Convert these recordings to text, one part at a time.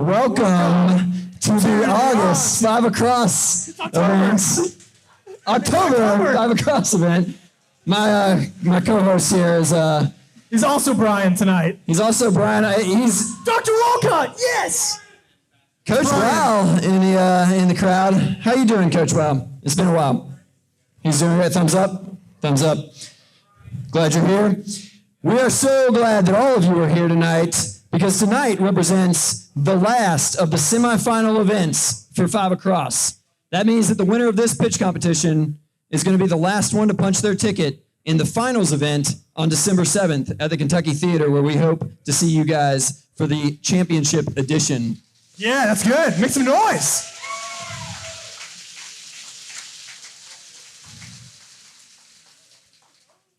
Welcome to the August 5 Across event. October 5 Across event. My co-host here is He's also Brian tonight. he's also Brian. He's Dr. Walcott, yes! Coach Wow in the crowd. How you doing, Coach Wow? It's been a while. He's doing great. Thumbs up. Thumbs up. Glad you're here. We are so glad that all of you are here tonight because tonight represents the last of the semifinal events for 5 Across. That means that the winner of this pitch competition is going to be the last one to punch their ticket in the finals event on December 7th at the Kentucky Theater, where we hope to see you guys for the championship edition. Yeah, that's good. Make some noise.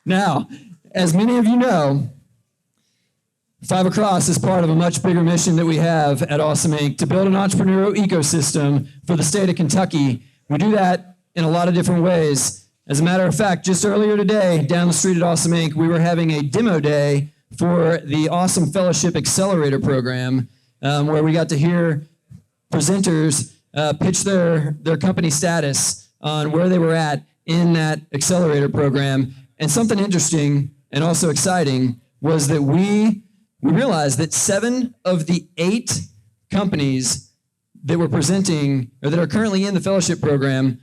Now, as many of you know, 5 Across is part of a much bigger mission that we have at Awesome Inc. to build an entrepreneurial ecosystem for the state of Kentucky. We do that in a lot of different ways. As a matter of fact, just earlier today, down the street at Awesome Inc., we were having a demo day for the Awesome Fellowship Accelerator Program, where we got to hear presenters pitch their company status on where they were at in that accelerator program. And something interesting and also exciting was that we realized that 7 of the 8 companies that were presenting or that are currently in the fellowship program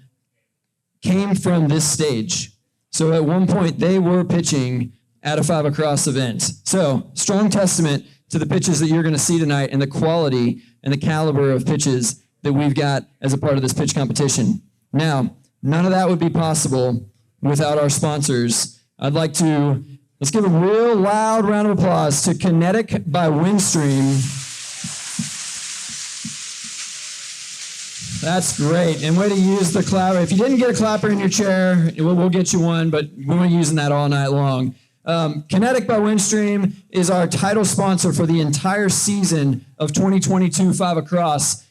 came from this stage. So at one point they were pitching at a 5 Across event. So strong testament to the pitches that you're going to see tonight and the quality and the caliber of pitches that we've got as a part of this pitch competition. Now, none of that would be possible without our sponsors. Let's give a real loud round of applause to Kinetic by Windstream. That's great. And way to use the clapper. If you didn't get a clapper in your chair, we'll get you one, but we're using that all night long. Kinetic by Windstream is our title sponsor for the entire season of 2022 5 Across.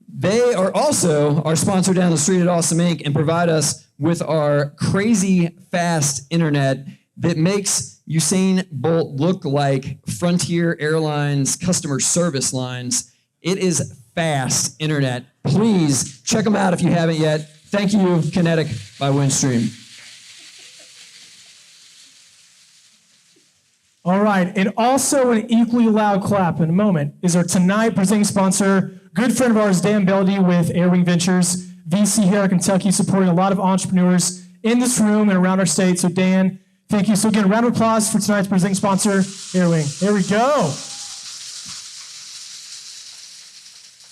They are also our sponsor down the street at Awesome Inc. and provide us with our crazy fast internet that makes Usain Bolt look like Frontier Airlines customer service lines. It is fast internet. Please check them out if you haven't yet. Thank you, Kinetic by Windstream. All right, and also an equally loud clap in a moment is our tonight presenting sponsor, good friend of ours, Dan Beldy with Airwing Ventures, VC here in Kentucky, supporting a lot of entrepreneurs in this room and around our state. So Dan, thank you. So again, round of applause for tonight's presenting sponsor, Airwing. There we go.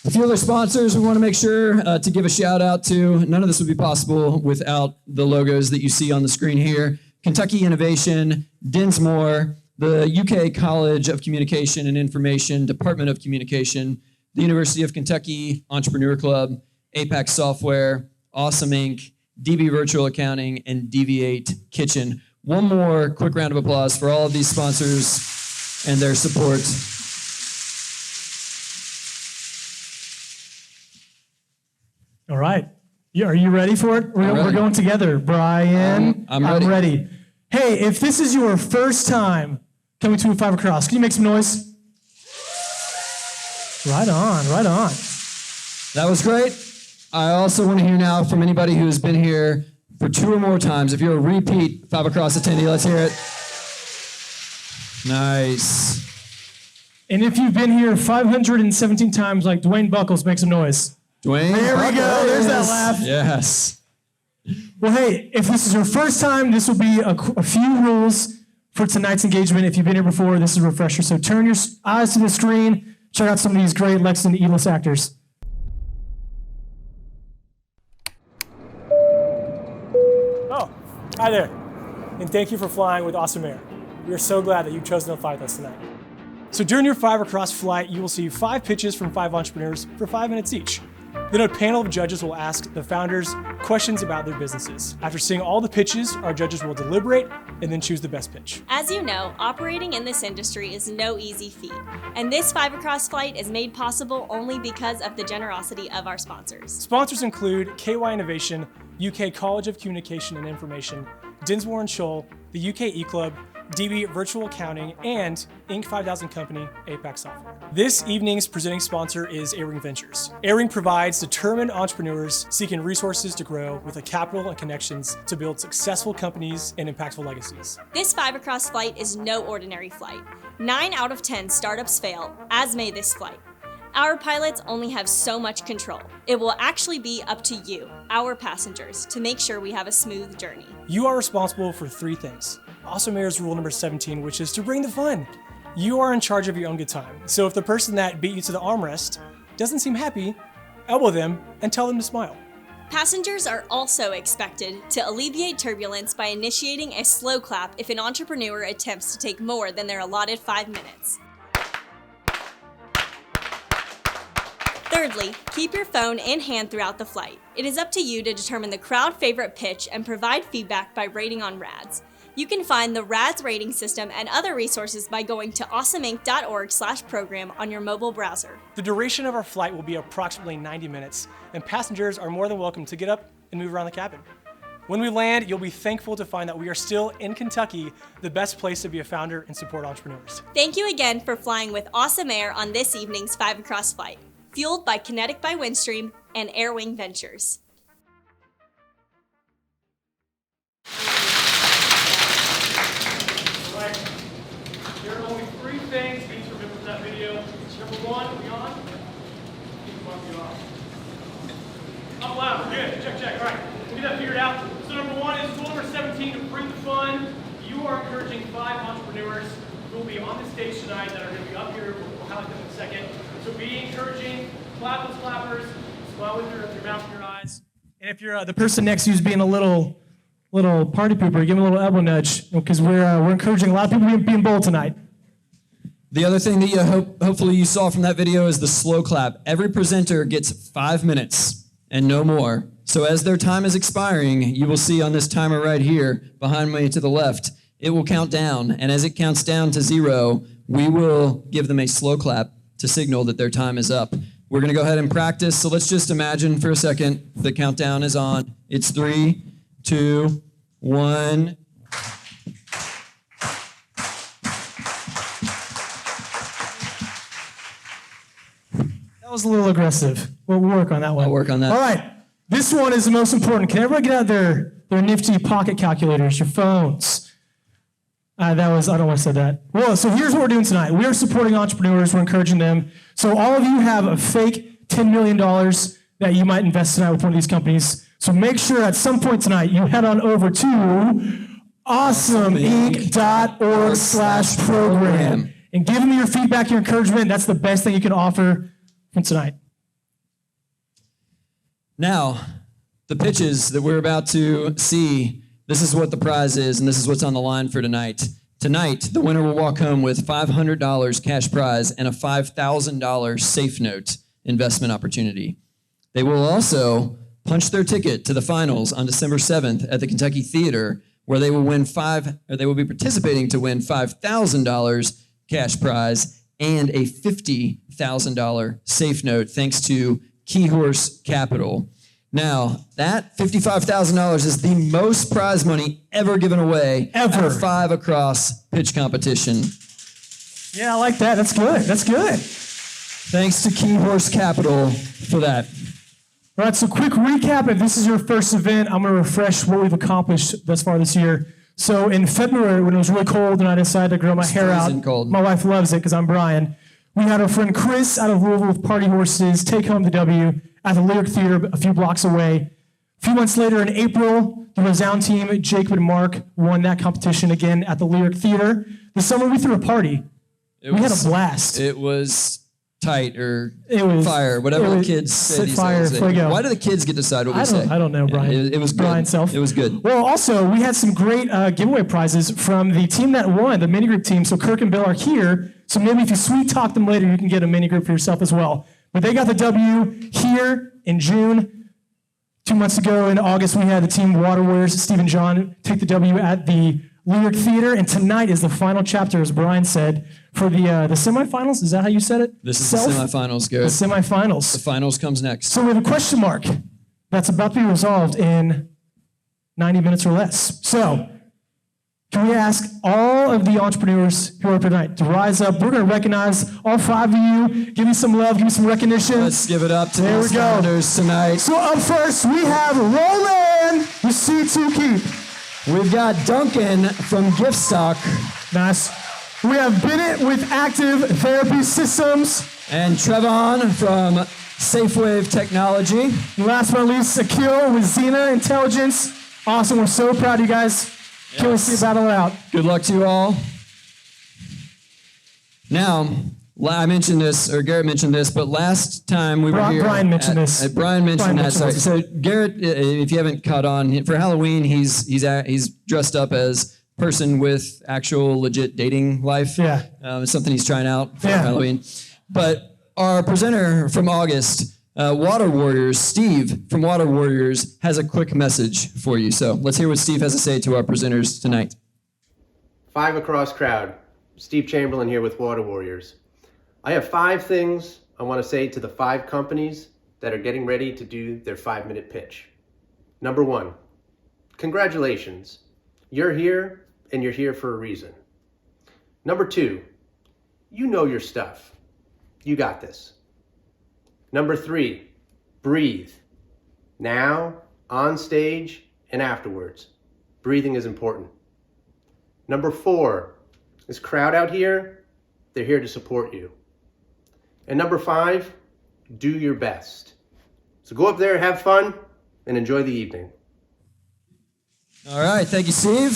A few other sponsors we want to make sure to give a shout out to. None of this would be possible without the logos that you see on the screen here. Kentucky Innovation, Dinsmore, the UK College of Communication and Information, Department of Communication, the University of Kentucky Entrepreneur Club, Apex Software, Awesome Inc., DB Virtual Accounting, and Deviate Kitchen. One more quick round of applause for all of these sponsors and their support. All right. Are you ready for it? We're going together. Brian, I'm ready. I'm ready. Hey, if this is your first time coming to 5 Across, can you make some noise? Right on, right on. That was great. I also want to hear now from anybody who has been here for 2 or more times. If you're a repeat 5 Across attendee, let's hear it. Nice. And if you've been here 517 times like Dwayne Buckles, make some noise. Dwayne. There we go. There's that laugh. Yes. Well, hey, if this is your first time, this will be a few rules for tonight's engagement. If you've been here before, this is a refresher. So turn your eyes to the screen. Check out some of these great Lexington E-list actors. Oh, hi there. And thank you for flying with Awesome Air. We are so glad that you've chosen to fly with us tonight. So during your 5 Across flight, you will see 5 pitches from 5 entrepreneurs for 5 minutes each. Then a panel of judges will ask the founders questions about their businesses. After seeing all the pitches, our judges will deliberate and then choose the best pitch. As you know, operating in this industry is no easy feat, and this 5 Across flight is made possible only because of the generosity of our sponsors. Sponsors include KY Innovation, UK College of Communication and Information, Dinsmore & Scholl, the UK E-Club, DB Virtual Accounting, and Inc. 5000 company, APAC Software. This evening's presenting sponsor is A-Ring Ventures. A-Ring provides determined entrepreneurs seeking resources to grow with the capital and connections to build successful companies and impactful legacies. This 5 Across flight is no ordinary flight. 9 out of 10 startups fail, as may this flight. Our pilots only have so much control. It will actually be up to you, our passengers, to make sure we have a smooth journey. You are responsible for 3 things. Awesome Air's rule number 17, which is to bring the fun. You are in charge of your own good time. So if the person that beat you to the armrest doesn't seem happy, elbow them and tell them to smile. Passengers are also expected to alleviate turbulence by initiating a slow clap if an entrepreneur attempts to take more than their allotted 5 minutes. Thirdly, keep your phone in hand throughout the flight. It is up to you to determine the crowd favorite pitch and provide feedback by rating on RADS. You can find the RADS rating system and other resources by going to awesomeinc.org/program on your mobile browser. The duration of our flight will be approximately 90 minutes, and passengers are more than welcome to get up and move around the cabin. When we land, you'll be thankful to find that we are still in Kentucky, the best place to be a founder and support entrepreneurs. Thank you again for flying with Awesome Air on this evening's 5 Across flight, fueled by Kinetic by Windstream and Airwing Ventures. Right. There are only 3 things you need to remember from that video. Number 1, are we on? Keep off. Oh wow, good. Check. All right, we'll get that figured out. So number 1 is rule number 17, to bring the fun. You are encouraging 5 entrepreneurs who will be on the stage tonight that are going to be up here. We'll highlight them in a second. So be encouraging, clap with clappers, smile with your mouth and your eyes. And if you're the person next to you who's being a little party pooper, give them a little elbow nudge, because we're encouraging a lot of people being bold tonight. The other thing that you hopefully you saw from that video is the slow clap. Every presenter gets 5 minutes and no more. So as their time is expiring, you will see on this timer right here behind me to the left, it will count down. And as it counts down to 0, we will give them a slow clap to signal that their time is up. We're going to go ahead and practice. So let's just imagine for a second the countdown is on. It's 3, 2, 1. That was a little aggressive. We'll work on that one. I'll work on that. All right. This one is the most important. Can everybody get out their nifty pocket calculators, your phones? I don't want to say that. Well, so here's what we're doing tonight. We are supporting entrepreneurs. We're encouraging them. So all of you have a fake $10 million that you might invest tonight with one of these companies. So make sure at some point tonight you head on over to awesomeinc.org/program and give them your feedback, your encouragement. That's the best thing you can offer from tonight. Now, the pitches that we're about to see, this is what the prize is, and this is what's on the line for tonight. Tonight, the winner will walk home with $500 cash prize and a $5,000 safe note investment opportunity. They will also punch their ticket to the finals on December 7th at the Kentucky Theater, where they will be participating to win $5,000 cash prize and a $50,000 safe note, thanks to Keyhorse Capital. Now, that $55,000 is the most prize money ever given away at a 5 Across pitch competition. Yeah, I like that. That's good. Thanks to Keyhorse Capital for that. All right, so quick recap. If this is your first event, I'm going to refresh what we've accomplished thus far this year. So in February, when it was really cold and I decided to grow my hair out, cold. My wife loves it because I'm Brian. We had our friend Chris out of Louisville with Party Horses take home the W at the Lyric Theater a few blocks away. A few months later in April, the Resound team, Jacob and Mark, won that competition again at the Lyric Theater. This summer we threw a party. We had a blast. It was tight or It was fire, whatever the kids say these fire, days. fuego. Why do the kids get to decide what we say? I don't know, Brian. It was good. Brian self. It was good. Well, also, we had some great giveaway prizes from the team that won, the mini group team. So Kirk and Bill are here. So maybe if you sweet talk them later, you can get a mini group for yourself as well. But they got the W here in June. 2 months ago in August, we had the team Water Warriors, Steve and John, take the W at the Lyric Theater. And tonight is the final chapter, as Brian said, for the semifinals. Is that how you said it? This is the semifinals, Garrett. The semifinals. The finals comes next. So we have a question mark that's about to be resolved in 90 minutes or less. So, Can we ask all of the entrepreneurs who are here tonight to rise up? We're going to recognize all 5 of you. Give me some love, give me some recognition. Let's give it up to There these we go. founders tonight. So up first, we have Roland with C2 Keep. We've got Duncan from Giftstock Nice. We have Bennett with Active Therapy Systems. and Trevon from SafeWave Technology. And last but not least, Akil with Xena Intelligence. Awesome. We're so proud of you guys. Can't wait to see you battle it out. Good luck to you all. Now, I mentioned this, or Garrett mentioned this, but last time we were here. Brian mentioned this. Brian mentioned Brian that. mentioned Sorry. this. So Garrett, if you haven't caught on, for Halloween, he's dressed up as person with actual legit dating life. Yeah. It's something he's trying out for Yeah. Halloween. But our presenter from August, Water Warriors, Steve from Water Warriors, has a quick message for you. So let's hear what Steve has to say to our presenters tonight. 5 across crowd. Steve Chamberlain here with Water Warriors. I have 5 things I want to say to the 5 companies that are getting ready to do their 5-minute pitch. Number 1, congratulations. You're here and you're here for a reason. Number 2, you know your stuff. You got this. Number 3, breathe. Now, on stage, and afterwards. Breathing is important. Number 4, this crowd out here, they're here to support you. And number 5, do your best. So go up there, have fun, and enjoy the evening. All right, thank you, Steve.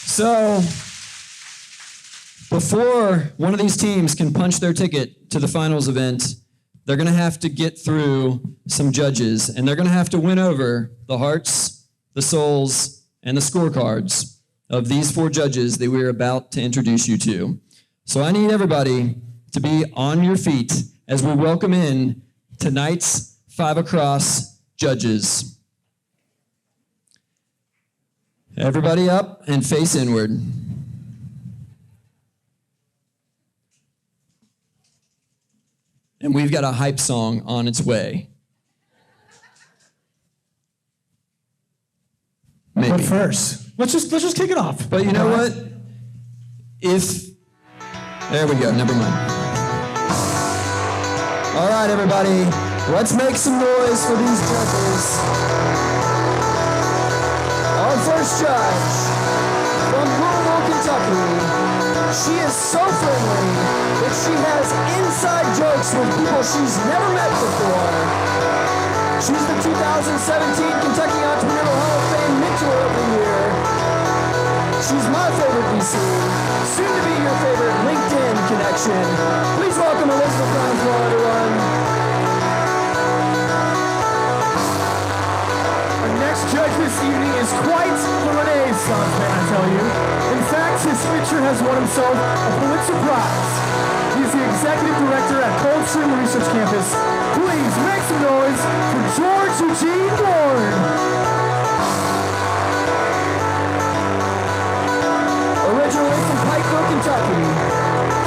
So, before one of these teams can punch their ticket to the finals event, they're going to have to get through some judges, and they're going to have to win over the hearts, the souls, and the scorecards of these 4 judges that we're about to introduce you to. So I need everybody to be on your feet as we welcome in tonight's 5 Across judges. Everybody up and face inward. And we've got a hype song on its way. Maybe. But first, let's just kick it off. But you know what? There we go, never mind. All right, everybody, let's make some noise for these judges. Our first judge, from Louisville, Kentucky. She is so friendly that she has inside jokes with people she's never met before. She's the 2017 Kentucky Entrepreneurial Hall of Fame Mentor of the Year. She's my favorite VC, soon to be your favorite LinkedIn connection. Please welcome Elizabeth Brownflow, everyone. Our next judge this evening is quite the Renaissance man, I tell you. In fact, his future has won himself a Pulitzer Prize. He's the executive director at Coldstream Research Campus. Please make some noise for George Eugene Ward. Originally from Pikeville, Kentucky,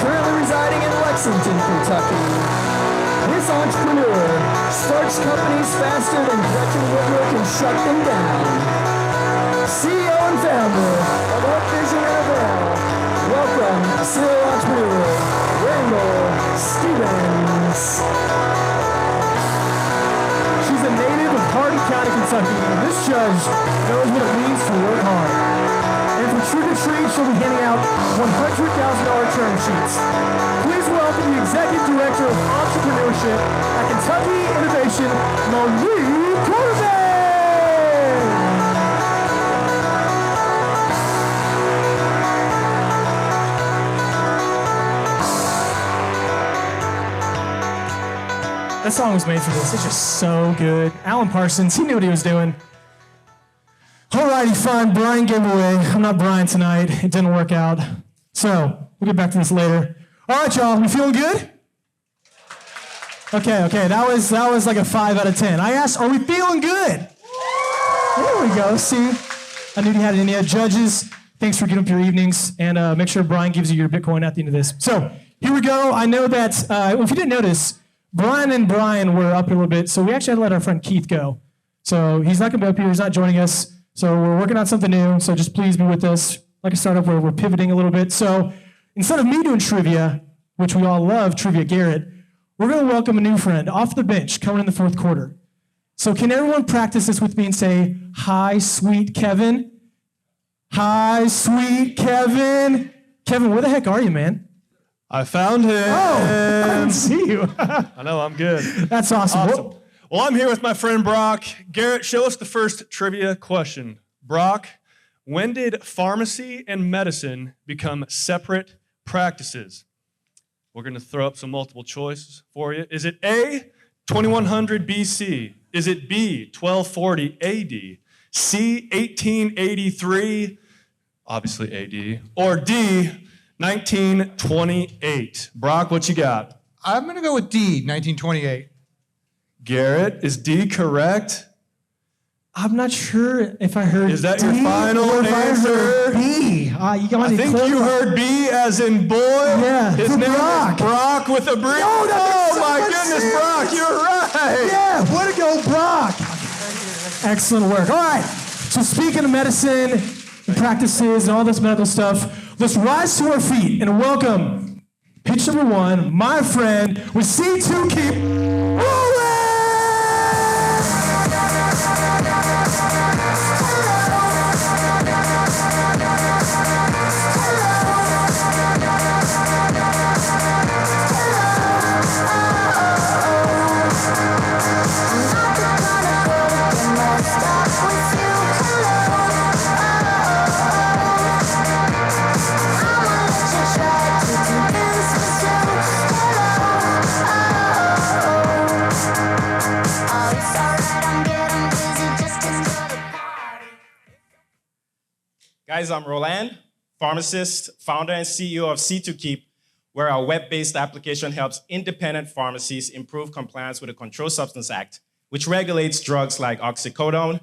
currently residing in Lexington, Kentucky. This entrepreneur starts companies faster than Gretchen Whitmer can shut them down. CEO and founder of Up Vision and Avail. Welcome, serial entrepreneur, Randall Stevens. She's a native of Hardin County, Kentucky, and this judge knows what it means to work hard. And for Trick or Treat, she'll be handing out $100,000 term sheets. Please welcome the Executive Director of Entrepreneurship at Kentucky Innovation, Monique Corbin! That song was made for this. It's just so good. Alan Parsons, he knew what he was doing. Alrighty, fine. Brian gave away. I'm not Brian tonight. It didn't work out. So, we'll get back to this later. All right, y'all. We feeling good? Okay. That was like a 5 out of 10. I asked, are we feeling good? There we go. See? I knew you had it in you. Judges, thanks for getting up your evenings. And make sure Brian gives you your Bitcoin at the end of this. So, here we go. I know that, if you didn't notice, Brian and Brian were up here a little bit. So, we actually had to let our friend Keith go. So, he's not going to be up here. He's not joining us. So we're working on something new, so just please be with us. Like a startup where we're pivoting a little bit. So instead of me doing trivia, which we all love, Trivia Garrett, we're going to welcome a new friend off the bench coming in the fourth quarter. So can everyone practice this with me and say, hi, sweet Kevin? Hi, sweet Kevin. Kevin, where the heck are you, man? I found him. Oh, I didn't see you. I know, I'm good. That's awesome. Awesome. Well, I'm here with my friend Brock. Garrett, show us the first trivia question. Brock, when did pharmacy and medicine become separate practices? We're going to throw up some multiple choices for you. Is it A, 2100 BC? Is it B, 1240 AD? C, 1883, obviously AD, or D, 1928? Brock, what you got? I'm going to go with D, 1928. Garrett, is D correct? I'm not sure if I heard Is that D your final or if I heard answer? B. You got I think you heard B as in boy. Yeah, His for name Brock. is Brock with a B. No, that makes Oh so my much goodness, sense. Brock, you're right. Yeah, way to go, Brock. Excellent work. All right, so speaking of medicine and practices and all this medical stuff, let's rise to our feet and welcome pitch number one, my friend with C2 Keep Rolling! Guys, I'm Roland, pharmacist, founder and CEO of C2Keep, where our web-based application helps independent pharmacies improve compliance with the Controlled Substance Act, which regulates drugs like oxycodone,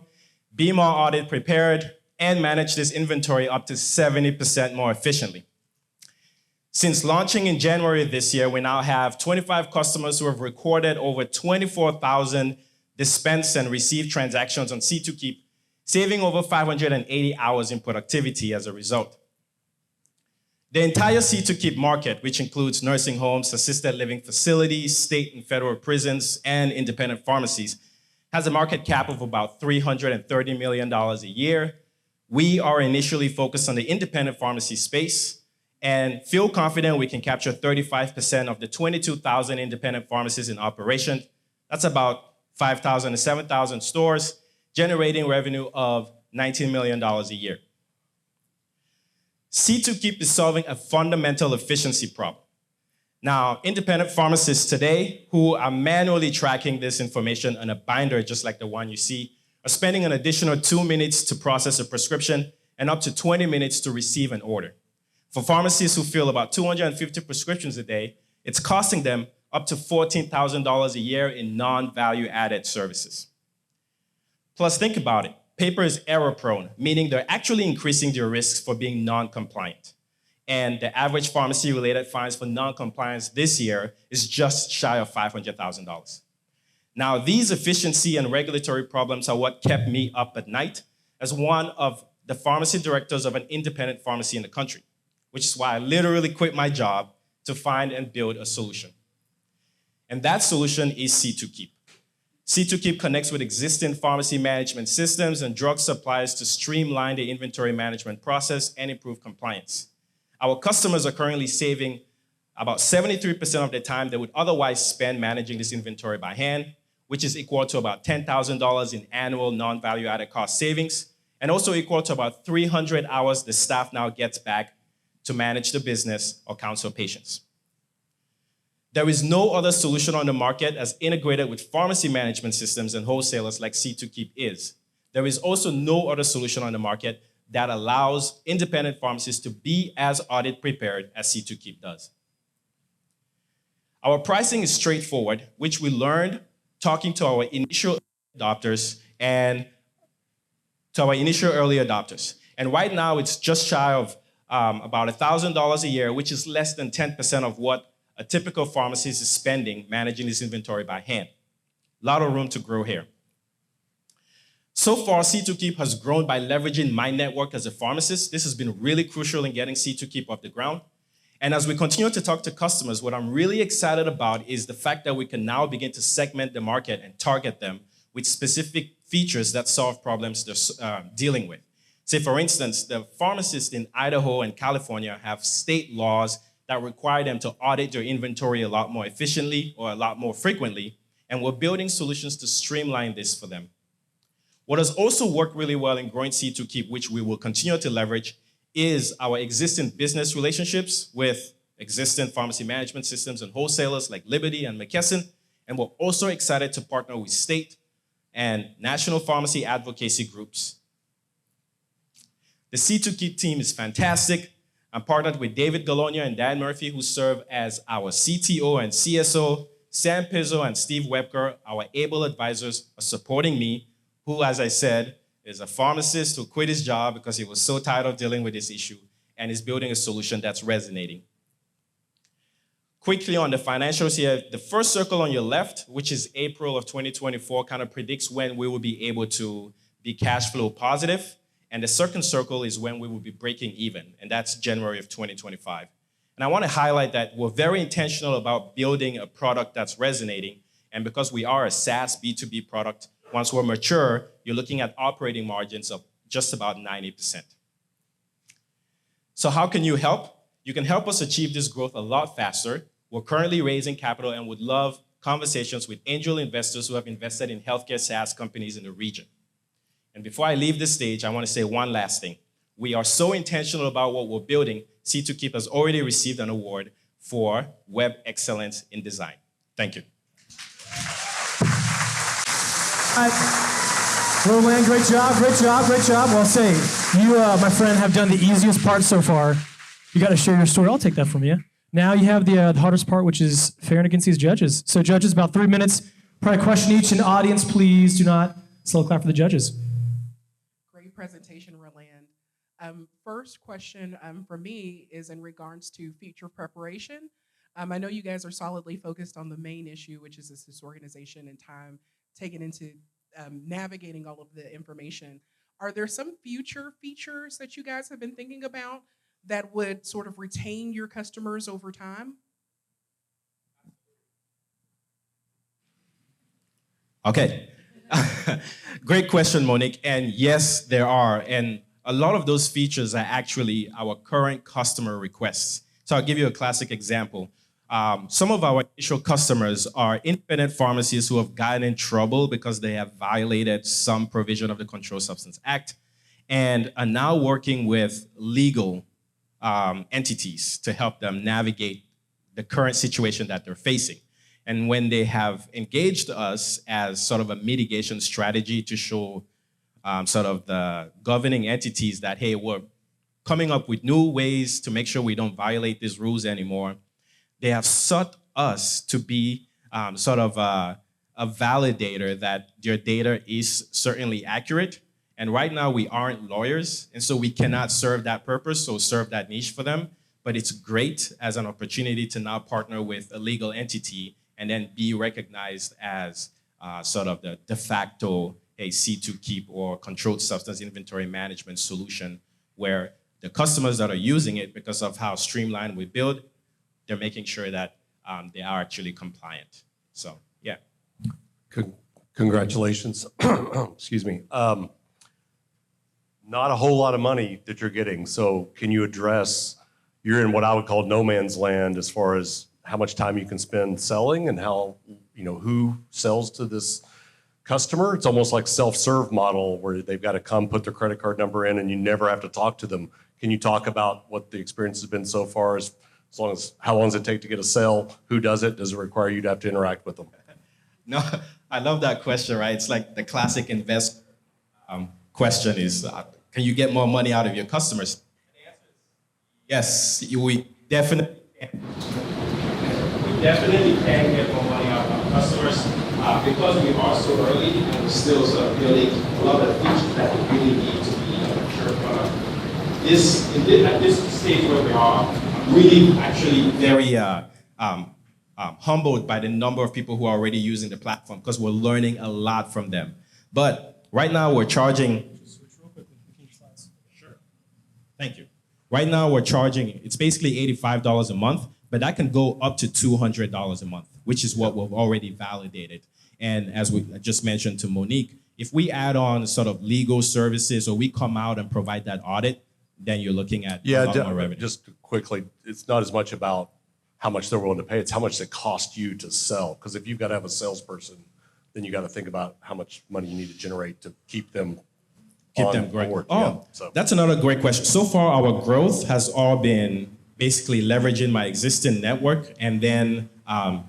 be more audit prepared, and manage this inventory up to 70% more efficiently. Since launching in January this year, we now have 25 customers who have recorded over 24,000 dispensed and received transactions on C2Keep, saving over 580 hours in productivity as a result. The entire C2Keep market, which includes nursing homes, assisted living facilities, state and federal prisons, and independent pharmacies, has a market cap of about $330 million a year. We are initially focused on the independent pharmacy space and feel confident we can capture 35% of the 22,000 independent pharmacies in operation. That's about 5,000 to 7,000 stores, generating revenue of $19 million a year. C2Keep is solving a fundamental efficiency problem. Now, independent pharmacists today who are manually tracking this information on a binder just like the one you see are spending an additional 2 minutes to process a prescription and up to 20 minutes to receive an order. For pharmacists who fill about 250 prescriptions a day, it's costing them up to $14,000 a year in non-value-added services. Plus, think about it. Paper is error-prone, meaning they're actually increasing their risks for being non-compliant. And the average pharmacy-related fines for non-compliance this year is just shy of $500,000. Now, these efficiency and regulatory problems are what kept me up at night as one of the pharmacy directors of an independent pharmacy in the country, which is why I literally quit my job to find and build a solution. And that solution is C2Keep. C2Keep connects with existing pharmacy management systems and drug suppliers to streamline the inventory management process and improve compliance. Our customers are currently saving about 73% of the time they would otherwise spend managing this inventory by hand, which is equal to about $10,000 in annual non-value-added cost savings, and also equal to about 300 hours the staff now gets back to manage the business or counsel patients. There is no other solution on the market as integrated with pharmacy management systems and wholesalers like C2Keep is. There is also no other solution on the market that allows independent pharmacists to be as audit prepared as C2Keep does. Our pricing is straightforward, which we learned talking to our initial adopters and to our initial early adopters. And right now it's just shy of about $1,000 a year, which is less than 10% of what a typical pharmacist is spending managing this inventory by hand. A lot of room to grow here. So far, C2Keep has grown by leveraging my network as a pharmacist. This has been really crucial in getting C2Keep off the ground. And as we continue to talk to customers, what I'm really excited about is the fact that we can now begin to segment the market and target them with specific features that solve problems they're dealing with. Say, for instance, the pharmacists in Idaho and California have state laws that require them to audit their inventory a lot more efficiently or a lot more frequently, and we're building solutions to streamline this for them. What has also worked really well in growing C2Keep, which we will continue to leverage, is our existing business relationships with existing pharmacy management systems and wholesalers like Liberty and McKesson, and we're also excited to partner with state and national pharmacy advocacy groups. The C2Keep team is fantastic. I'm partnered with David Galonia and Dan Murphy, who serve as our CTO and CSO. Sam Pizzo and Steve Webker, our able advisors, are supporting me, who, as I said, is a pharmacist who quit his job because he was so tired of dealing with this issue and is building a solution that's resonating. Quickly on the financials here, the first circle on your left, which is April of 2024, kind of predicts when we will be able to be cash flow positive. And the second circle is when we will be breaking even, and that's January of 2025. And I want to highlight that we're very intentional about building a product that's resonating. And because we are a SaaS B2B product, once we're mature, you're looking at operating margins of just about 90%. So how can you help? You can help us achieve this growth a lot faster. We're currently raising capital and would love conversations with angel investors who have invested in healthcare SaaS companies in the region. And before I leave this stage, I want to say one last thing. We are so intentional about what we're building. C2Keep has already received an award for Web Excellence in Design. Thank you. Roland, great job. Well said. You, my friend, have done the easiest part so far. You got to share your story. I'll take that from you. Now you have the hardest part, which is fair and against these judges. So judges, about 3 minutes per question each. And audience, please do not slow clap for the judges. Great presentation, Roland. First question for me is in regards to future preparation. I know you guys are solidly focused on the main issue, which is this disorganization and time taken into navigating all of the information. Are there some future features that you guys have been thinking about that would sort of retain your customers over time? Okay. Great question, Monique. And yes, there are. And a lot of those features are actually our current customer requests. So I'll give you a classic example. Some of our initial customers are independent pharmacies who have gotten in trouble because they have violated some provision of the Controlled Substance Act and are now working with legal entities to help them navigate the current situation that they're facing. And when they have engaged us as sort of a mitigation strategy to show sort of the governing entities that, hey, we're coming up with new ways to make sure we don't violate these rules anymore, they have sought us to be sort of a validator that their data is certainly accurate. And right now we aren't lawyers, and so we cannot serve that purpose or serve that niche for them. But it's great as an opportunity to now partner with a legal entity and then be recognized as sort of the de facto C2Keep or controlled substance inventory management solution, where the customers that are using it, because of how streamlined we build, they're making sure that they are actually compliant. So, yeah. Congratulations. Excuse me. Not a whole lot of money that you're getting. So can you address, you're in what I would call no man's land as far as how much time you can spend selling and how, who sells to this customer? It's almost like self-serve model where they've got to come put their credit card number in and you never have to talk to them. Can you talk about what the experience has been so far as long as how long does it take to get a sale? Who does it? Does it require you to have to interact with them? No, I love that question, right? It's like the classic invest question is, can you get more money out of your customers? Yes, we definitely can. We definitely can get more money out of our customers because we are so early and we're still sort of building a lot of features that we really need to be a mature product. At this stage where we are, I'm really actually very humbled by the number of people who are already using the platform because we're learning a lot from them. But Right now, we're charging. Sure. Thank you. Right now, we're charging, it's basically $85 a month, but that can go up to $200 a month, which is what we've already validated. And as we just mentioned to Monique, if we add on sort of legal services or we come out and provide that audit, then you're looking at a lot more revenue. Just quickly, it's not as much about how much they're willing to pay, it's how much it costs you to sell. Because if you've got to have a salesperson, then you got to think about how much money you need to generate to keep them Growing. board. Oh, Yeah, so. that's another great question. So far, our growth has all been basically leveraging my existing network and then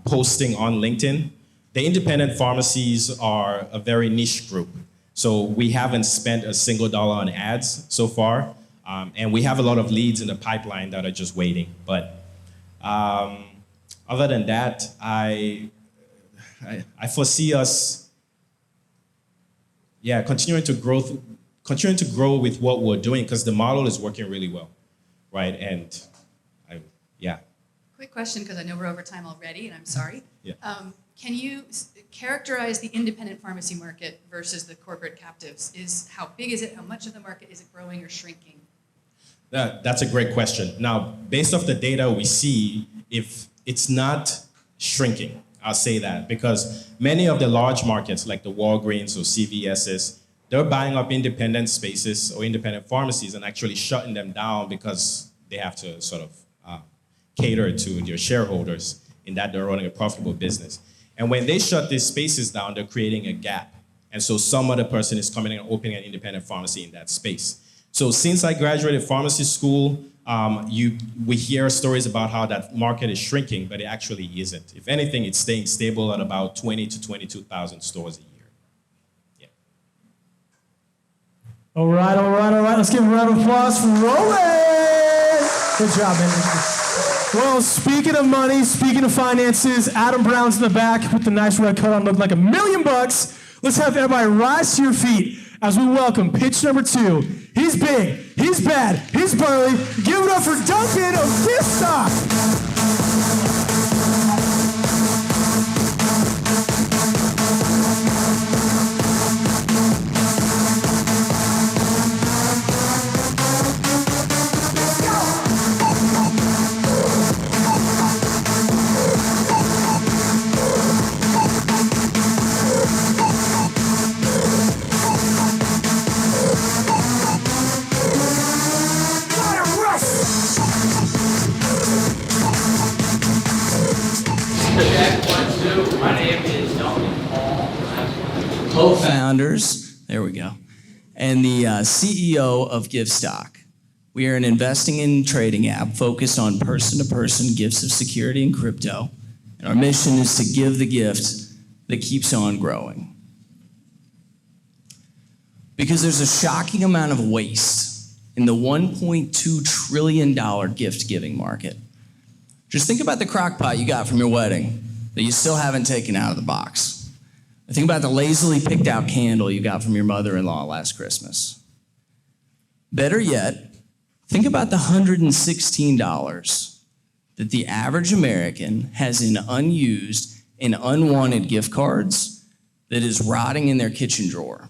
posting on LinkedIn. The independent pharmacies are a very niche group. So we haven't spent a single dollar on ads so far. And we have a lot of leads in the pipeline that are just waiting. But other than that, I foresee us, continuing to grow with what we're doing because the model is working really well, right? And Quick question, because I know we're over time already, and I'm sorry. Yeah. Can you characterize the independent pharmacy market versus the corporate captives? How big is it? How much of the market is it growing or shrinking? That's a great question. Now, based off the data we see, if it's not shrinking, I'll say that, because many of the large markets like the Walgreens or CVS's, they're buying up independent spaces or independent pharmacies and actually shutting them down because they have to sort of cater to their shareholders in that they're running a profitable business. And when they shut these spaces down, they're creating a gap. And so some other person is coming in and opening an independent pharmacy in that space. So since I graduated pharmacy school, we hear stories about how that market is shrinking, but it actually isn't. If anything, it's staying stable at about 20 to 22,000 stores a year. Yeah. All right. Let's give a round of applause for Roland. Good job, man. Well, speaking of money, speaking of finances, Adam Brown's in the back with the nice red coat on, looking like $1 million. Let's have everybody rise to your feet as we welcome pitch number 2. He's big, he's bad, he's burly. Give it up for Duncan of Giftstock. My name is Duncan Paul. I'm co-founders, there we go, and the CEO of Giftstock. We are an investing and trading app focused on person-to-person gifts of security and crypto. And our mission is to give the gift that keeps on growing. Because there's a shocking amount of waste in the $1.2 trillion gift-giving market. Just think about the crock pot you got from your wedding that you still haven't taken out of the box. Think about the lazily picked out candle you got from your mother-in-law last Christmas. Better yet, think about the $116 that the average American has in unused and unwanted gift cards that is rotting in their kitchen drawer.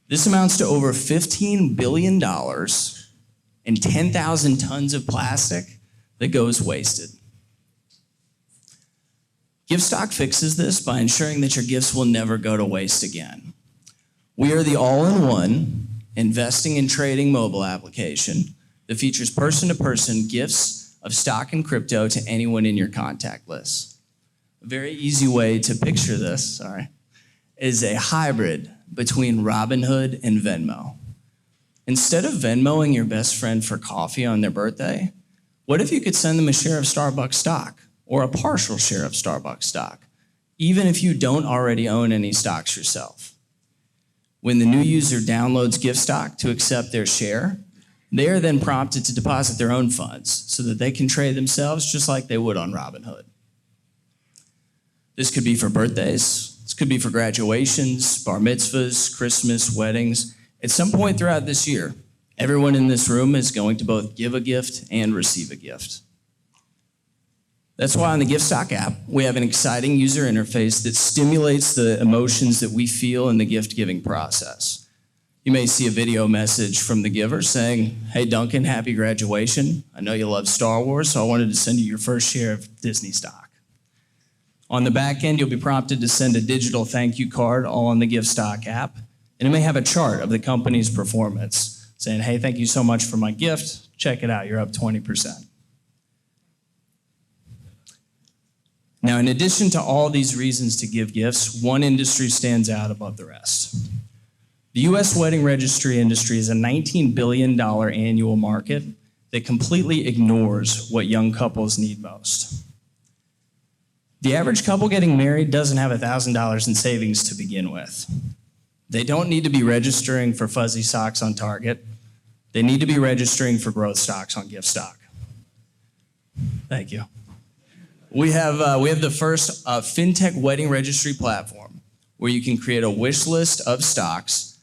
This amounts to over $15 billion and 10,000 tons of plastic that goes wasted. Giftstock fixes this by ensuring that your gifts will never go to waste again. We are the all-in-one investing and trading mobile application that features person-to-person gifts of stock and crypto to anyone in your contact list. A very easy way to picture this, is a hybrid between Robinhood and Venmo. Instead of Venmoing your best friend for coffee on their birthday, what if you could send them a share of Starbucks stock or a partial share of Starbucks stock, even if you don't already own any stocks yourself? When the new user downloads Giftstock to accept their share, they are then prompted to deposit their own funds so that they can trade themselves just like they would on Robinhood. This could be for birthdays, this could be for graduations, bar mitzvahs, Christmas, weddings. At some point throughout this year, everyone in this room is going to both give a gift and receive a gift. That's why on the Giftstock app, we have an exciting user interface that stimulates the emotions that we feel in the gift-giving process. You may see a video message from the giver saying, "Hey Duncan, happy graduation. I know you love Star Wars, so I wanted to send you your first share of Disney stock." On the back end, you'll be prompted to send a digital thank you card all on the Giftstock app, and it may have a chart of the company's performance saying, "Hey, thank you so much for my gift. Check it out, you're up 20%. Now, in addition to all these reasons to give gifts, one industry stands out above the rest. The U.S. wedding registry industry is a $19 billion annual market that completely ignores what young couples need most. The average couple getting married doesn't have $1,000 in savings to begin with. They don't need to be registering for fuzzy socks on Target. They need to be registering for growth stocks on Giftstock. Thank you. We have the first fintech wedding registry platform where you can create a wish list of stocks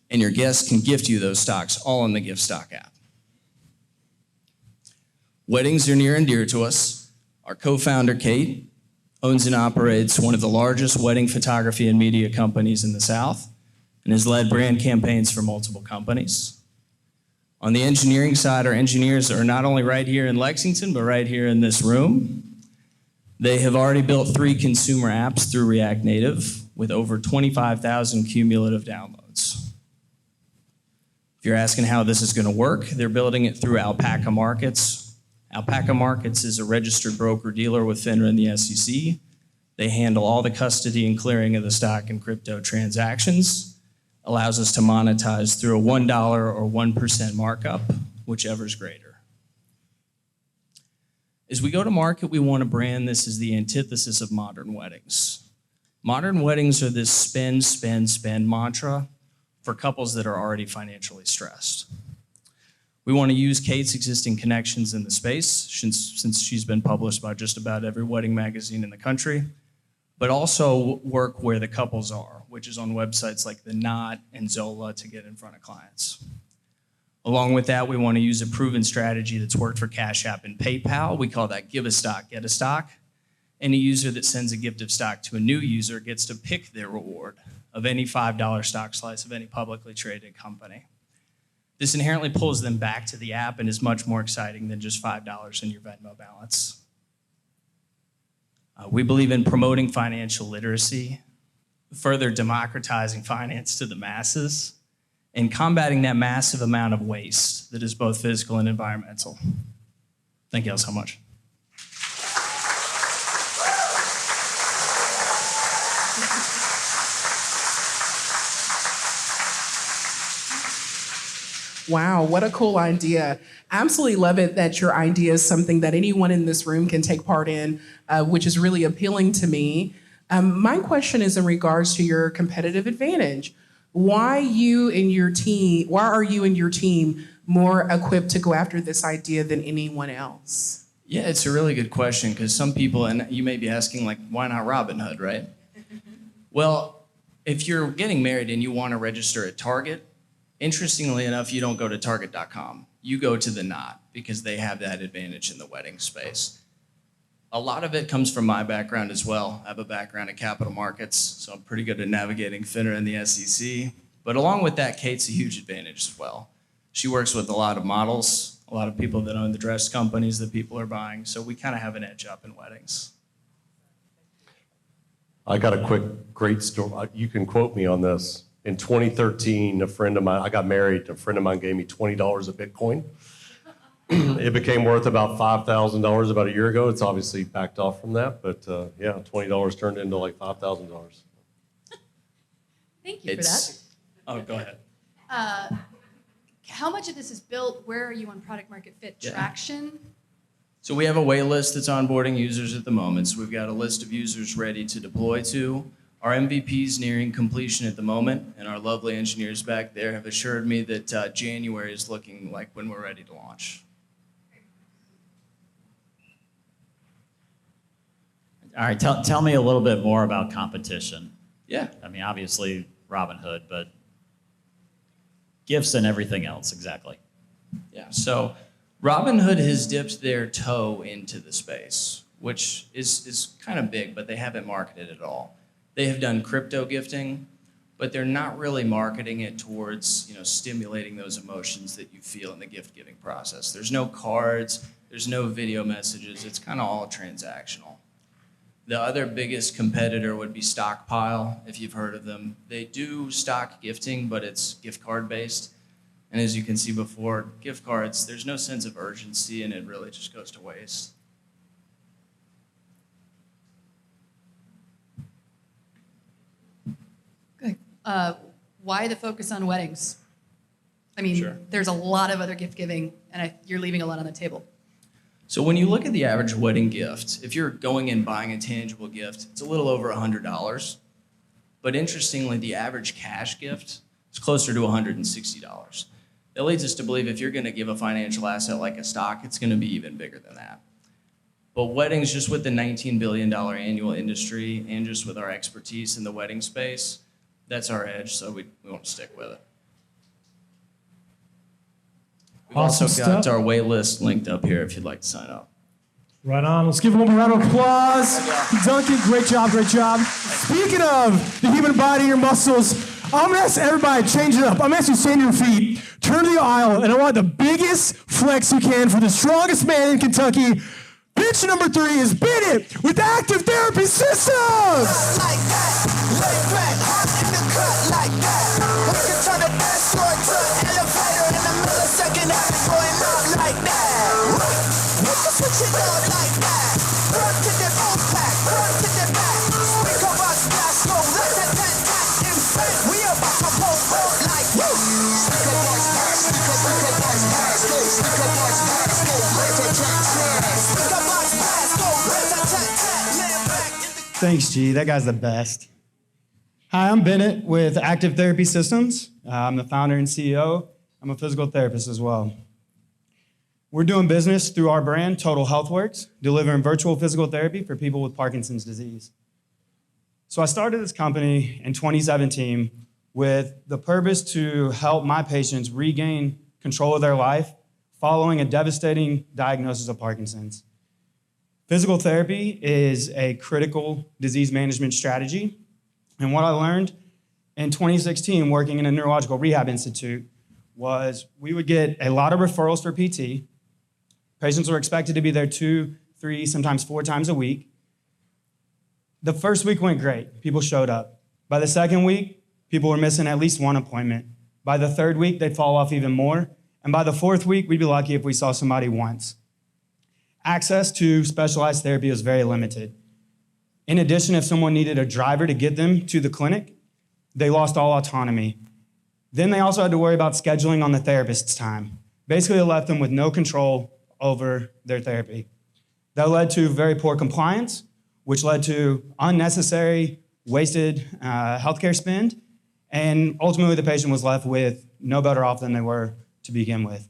and your guests can gift you those stocks all in the Giftstock app. Weddings are near and dear to us. Our co-founder, Kate, owns and operates one of the largest wedding photography and media companies in the South and has led brand campaigns for multiple companies. On the engineering side, our engineers are not only right here in Lexington, but right here in this room. They have already built 3 consumer apps through React Native with over 25,000 cumulative downloads. If you're asking how this is going to work, they're building it through Alpaca Markets. Alpaca Markets is a registered broker-dealer with FINRA and the SEC. They handle all the custody and clearing of the stock and crypto transactions, allows us to monetize through a $1 or 1% markup, whichever's greater. As we go to market, we want to brand this as the antithesis of modern weddings. Modern weddings are this spend, spend, spend mantra for couples that are already financially stressed. We want to use Kate's existing connections in the space since she's been published by just about every wedding magazine in the country, but also work where the couples are, which is on websites like The Knot and Zola to get in front of clients. Along with that, we want to use a proven strategy that's worked for Cash App and PayPal. We call that give a stock, get a stock. Any user that sends a gift of stock to a new user gets to pick their reward of any $5 stock slice of any publicly traded company. This inherently pulls them back to the app and is much more exciting than just $5 in your Venmo balance. We believe in promoting financial literacy, further democratizing finance to the masses, and combating that massive amount of waste that is both physical and environmental. Thank you all so much. Wow, what a cool idea. Absolutely love it that your idea is something that anyone in this room can take part in, which is really appealing to me. My question is in regards to your competitive advantage. Why are you and your team more equipped to go after this idea than anyone else? Yeah, it's a really good question because some people, and you may be asking, like, why not Robinhood, right? Well, if you're getting married and you want to register at Target, interestingly enough, you don't go to Target.com. You go to The Knot because they have that advantage in the wedding space. A lot of it comes from my background as well. I have a background in capital markets, so I'm pretty good at navigating FINRA and the SEC. But along with that, Kate's a huge advantage as well. She works with a lot of models, a lot of people that own the dress companies that people are buying, so we kind of have an edge up in weddings. I got a great story. You can quote me on this. In 2013, a friend of mine, I got married, a friend of mine gave me $20 of Bitcoin. It became worth about $5,000 about a year ago. It's obviously backed off from that, but yeah, $20 turned into like $5,000. Thank you for that. Oh, go ahead. How much of this is built? Where are you on product market fit traction? So we have a wait list that's onboarding users at the moment. So we've got a list of users ready to deploy to. Our MVP is nearing completion at the moment, and our lovely engineers back there have assured me that January is looking like when we're ready to launch. All right, tell me a little bit more about competition. Yeah. I mean, obviously Robinhood, but gifts and everything else, exactly. Yeah, so Robinhood has dipped their toe into the space. which is kind of big, but they haven't marketed it at all. They have done crypto gifting, but they're not really marketing it towards, stimulating those emotions that you feel in the gift giving process. There's no cards, there's no video messages, it's kind of all transactional. The other biggest competitor would be Stockpile, if you've heard of them. They do stock gifting, but it's gift card based. And as you can see before, gift cards, there's no sense of urgency and it really just goes to waste. Good. Why the focus on weddings? I mean, Sure. there's a lot of other gift giving, and you're leaving a lot on the table. So when you look at the average wedding gift, if you're going and buying a tangible gift, it's a little over $100. But interestingly, the average cash gift is closer to $160. That leads us to believe if you're going to give a financial asset like a stock, it's going to be even bigger than that. But weddings, just with the $19 billion annual industry and just with our expertise in the wedding space, that's our edge, so we want to stick with it. We've Awesome also got stuff. our wait list linked up here if you'd like to sign up. Right on. Let's give him one more round of applause. Duncan, great job, great job. Speaking of the human body and your muscles, I'm gonna ask everybody to change it up. I'm gonna ask you to stand to your feet, turn to the aisle, and I want the biggest flex you can for the strongest man in Kentucky. Pitch number 3 is Beat It with Active Therapy Systems. Like that, lay back, hard in the cut like that. We can turn the dance floor to an elevator in a millisecond, have it going out like that. We can switch it up like that. Front to the old pack, front to the back. Speaker box, blast, go, let that tat. In fact, we about to pull out like woo. Speaker box, pass, speaker box, pass, go. Speaker box, pass, go, let that tat. Speaker box, pass, go, let that tat. Man back in the Thanks, G. That guy's the best. Hi, I'm Bennett with Active Therapy Systems. I'm the founder and CEO. I'm a physical therapist as well. We're doing business through our brand, Total HealthWorks, delivering virtual physical therapy for people with Parkinson's disease. So I started this company in 2017 with the purpose to help my patients regain control of their life following a devastating diagnosis of Parkinson's. Physical therapy is a critical disease management strategy. And what I learned in 2016 working in a neurological rehab institute was we would get a lot of referrals for PT. Patients were expected to be there 2, 3, sometimes 4 times a week. The first week went great. People showed up. By the second week, people were missing at least one appointment. By the third week, they'd fall off even more. And by the fourth week, we'd be lucky if we saw somebody once. Access to specialized therapy was very limited. In addition, if someone needed a driver to get them to the clinic, they lost all autonomy. Then they also had to worry about scheduling on the therapist's time. Basically, it left them with no control over their therapy. That led to very poor compliance, which led to unnecessary, wasted healthcare spend, and ultimately the patient was left with no better off than they were to begin with.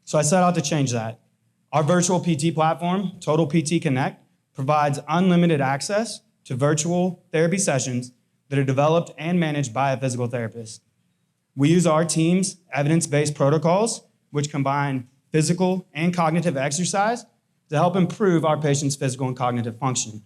So I set out to change that. Our virtual PT platform, Total PT Connect, provides unlimited access to virtual therapy sessions that are developed and managed by a physical therapist. We use our team's evidence-based protocols, which combine physical and cognitive exercise to help improve our patients' physical and cognitive function.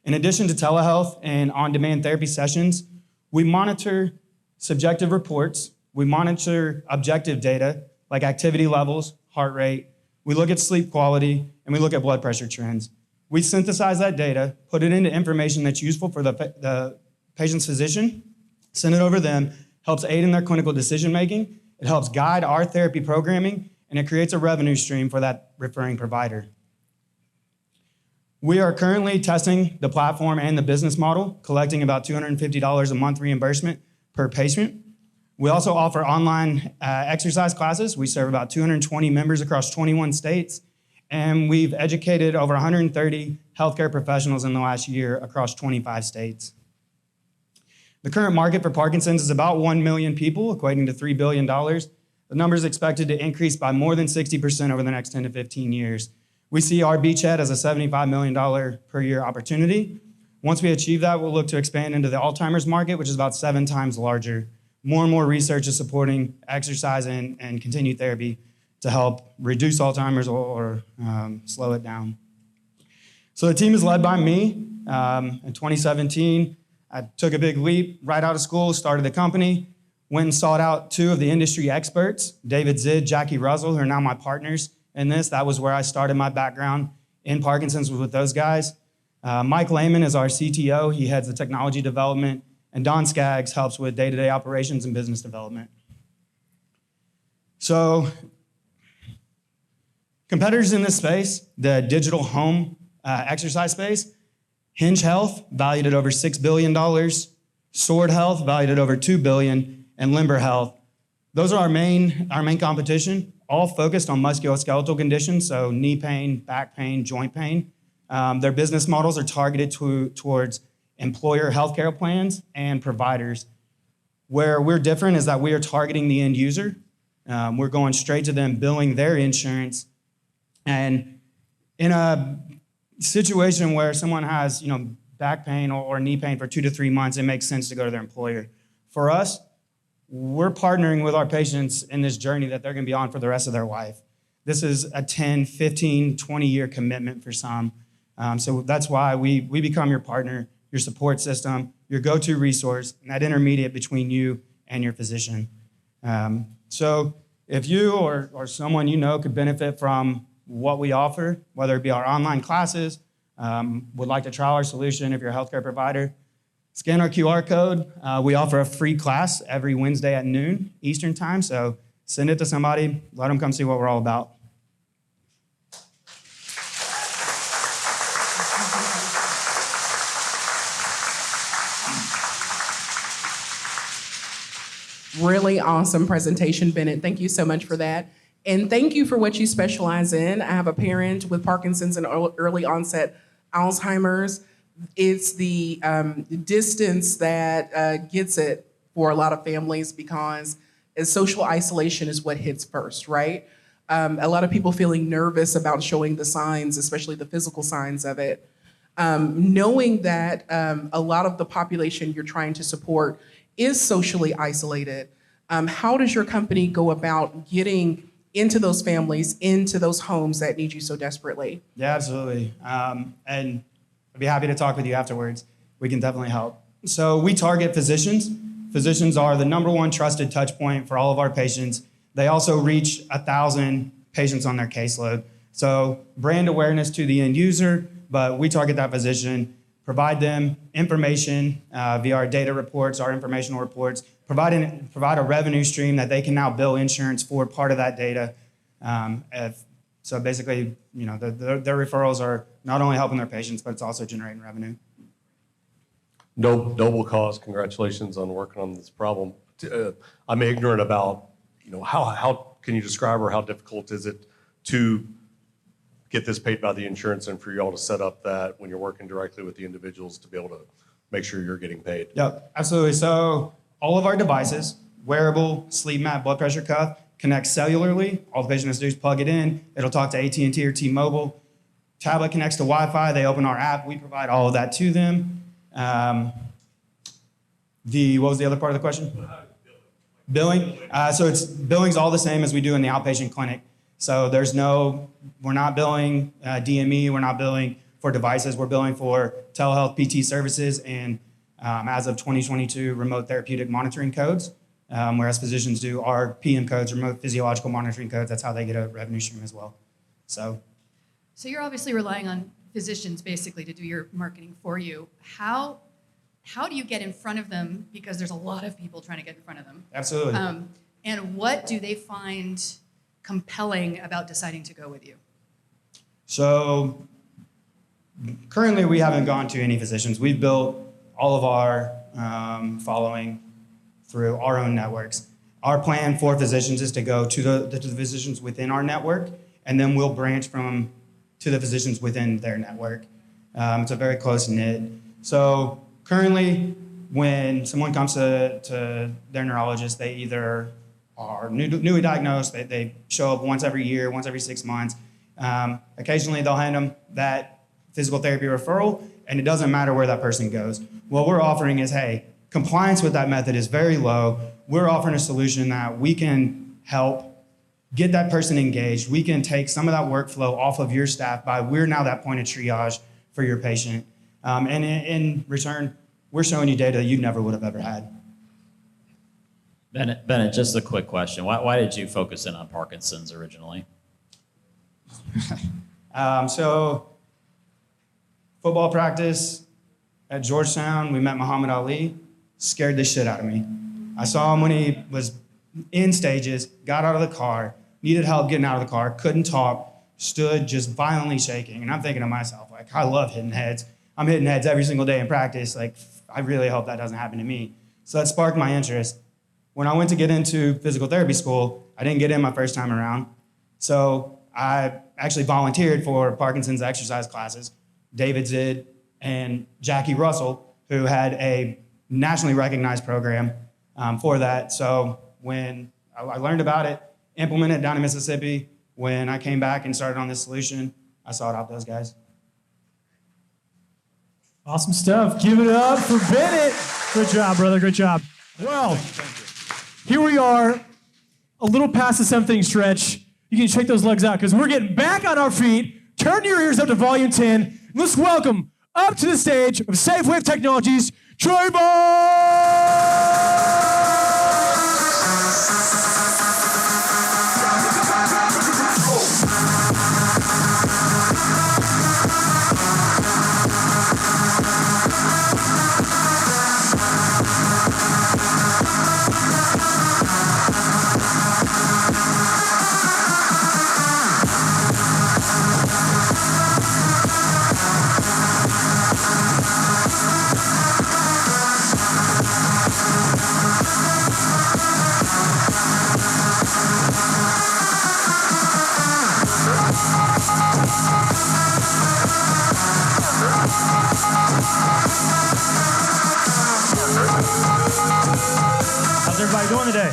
In addition to telehealth and on-demand therapy sessions, we monitor subjective reports, we monitor objective data like activity levels, heart rate, we look at sleep quality, and we look at blood pressure trends. We synthesize that data, put it into information that's useful for the patient's physician, send it over to them, helps aid in their clinical decision-making, it helps guide our therapy programming, and it creates a revenue stream for that referring provider. We are currently testing the platform and the business model, collecting about $250 a month reimbursement per patient. We also offer online exercise classes. We serve about 220 members across 21 states, and we've educated over 130 healthcare professionals in the last year across 25 states. The current market for Parkinson's is about 1 million people, equating to $3 billion. The number is expected to increase by more than 60% over the next 10 to 15 years. We see our beachhead as a $75 million per year opportunity. Once we achieve that, we'll look to expand into the Alzheimer's market, which is about 7 times larger. More and more research is supporting exercise and continued therapy to help reduce Alzheimer's or slow it down. So the team is led by me. In 2017, I took a big leap right out of school, started the company, went and sought out two of the industry experts, David Zid, Jackie Russell, who are now my partners in this. That was where I started my background in Parkinson's, was with those guys. Mike Lehman is our CTO. He heads the technology development, and Don Skaggs helps with day-to-day operations and business development. So competitors in this space, the digital home exercise space, Hinge Health, valued at over $6 billion, Sword Health, valued at over $2 billion, and Limber Health. Those are our main competition, all focused on musculoskeletal conditions, so knee pain, back pain, joint pain. Their business models are targeted towards employer healthcare plans and providers. Where we're different is that we are targeting the end user. We're going straight to them, billing their insurance. And in a situation where someone has, back pain or knee pain for 2 to 3 months, it makes sense to go to their employer. For us, we're partnering with our patients in this journey that they're going to be on for the rest of their life. This is a 10, 15, 20-year commitment for some. So that's why we become your partner, your support system, your go-to resource, and that intermediate between you and your physician. So if you or someone you know could benefit from what we offer, whether it be our online classes, would like to trial our solution if you're a healthcare provider, scan our QR code. We offer a free class every Wednesday at noon Eastern time, so send it to somebody, let them come see what we're all about. Really awesome presentation, Bennett. Thank you so much for that. And thank you for what you specialize in. I have a parent with Parkinson's and early onset Alzheimer's. It's the distance that gets it for a lot of families, because social isolation is what hits first, right? A lot of people feeling nervous about showing the signs, especially the physical signs of it. Knowing that a lot of the population you're trying to support is socially isolated, how does your company go about getting into those families, into those homes that need you so desperately? Yeah, absolutely. And I'd be happy to talk with you afterwards. We can definitely help. So we target physicians. Physicians are the number one trusted touch point for all of our patients. They also reach 1,000 patients on their caseload. So brand awareness to the end user, but we target that physician, provide them information via our data reports, our informational reports, provide a revenue stream that they can now bill insurance for part of that data. So basically, their referrals are not only helping their patients, but it's also generating revenue. Noble cause. Congratulations on working on this problem. I'm ignorant about, how can you describe, or how difficult is it to get this paid by the insurance, and for y'all to set up that when you're working directly with the individuals to be able to make sure you're getting paid? Yep, absolutely. So all of our devices, wearable, sleep mat, blood pressure cuff, connect cellularly. All the patient has to do is plug it in. It'll talk to AT&T or T-Mobile. Tablet connects to Wi-Fi. They open our app. We provide all of that to them. What was the other part of the question? Billing. So billing's all the same as we do in the outpatient clinic. So we're not billing DME. We're not billing for devices. We're billing for telehealth PT services and as of 2022, remote therapeutic monitoring codes. Whereas physicians do our PM codes, remote physiological monitoring codes. That's how they get a revenue stream as well. So you're obviously relying on physicians basically to do your marketing for you. How do you get in front of them? Because there's a lot of people trying to get in front of them. Absolutely. And what do they find compelling about deciding to go with you? So currently we haven't gone to any physicians. We've built all of our following through our own networks. Our plan for physicians is to go to the physicians within our network, and then we'll branch to the physicians within their network. It's a very close knit. So currently, when someone comes to their neurologist, they either are newly diagnosed, they show up once every year, once every 6 months. Occasionally, they'll hand them that physical therapy referral, and it doesn't matter where that person goes. What we're offering is, hey, compliance with that method is very low. We're offering a solution that we can help get that person engaged. We can take some of that workflow off of your staff we're now that point of triage for your patient. And in return, we're showing you data that you never would have ever had. Bennett, just a quick question. Why did you focus in on Parkinson's originally? So football practice at Georgetown, we met Muhammad Ali, scared the shit out of me. I saw him when he was in stages, got out of the car, needed help getting out of the car, couldn't talk, stood just violently shaking. And I'm thinking to myself, like, I love hitting heads. I'm hitting heads every single day in practice. Like, I really hope that doesn't happen to me. So that sparked my interest. When I went to get into physical therapy school, I didn't get in my first time around. So I actually volunteered for Parkinson's exercise classes. David did, and Jackie Russell, who had a nationally recognized program for that. So when I learned about it, implemented it down in Mississippi, when I came back and started on this solution, I sought out those guys. Awesome stuff. Give it up for Bennett. Good job, brother. Good job. Well, here we are, a little past the 7th stretch. You can shake those legs out because we're getting back on our feet. Turn your ears up to volume 10. And let's welcome up to the stage of SafeWave Technologies, Trayvon! How's everybody doing today?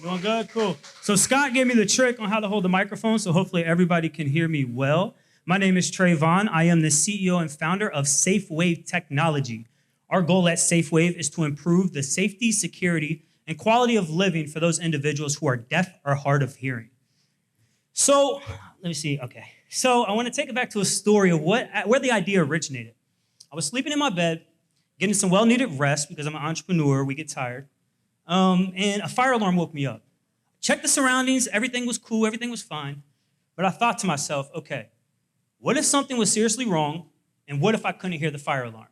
Doing good? Cool. So Scott gave me the trick on how to hold the microphone, so hopefully everybody can hear me well. My name is Trayvon. I am the CEO and founder of SafeWave Technology. Our goal at SafeWave is to improve the safety, security, and quality of living for those individuals who are deaf or hard of hearing. So, let me see, okay. So I want to take it back to a story of where the idea originated. I was sleeping in my bed, getting some well-needed rest because I'm an entrepreneur, we get tired, and a fire alarm woke me up. Checked the surroundings, everything was cool, everything was fine, but I thought to myself, okay, what if something was seriously wrong, and what if I couldn't hear the fire alarm?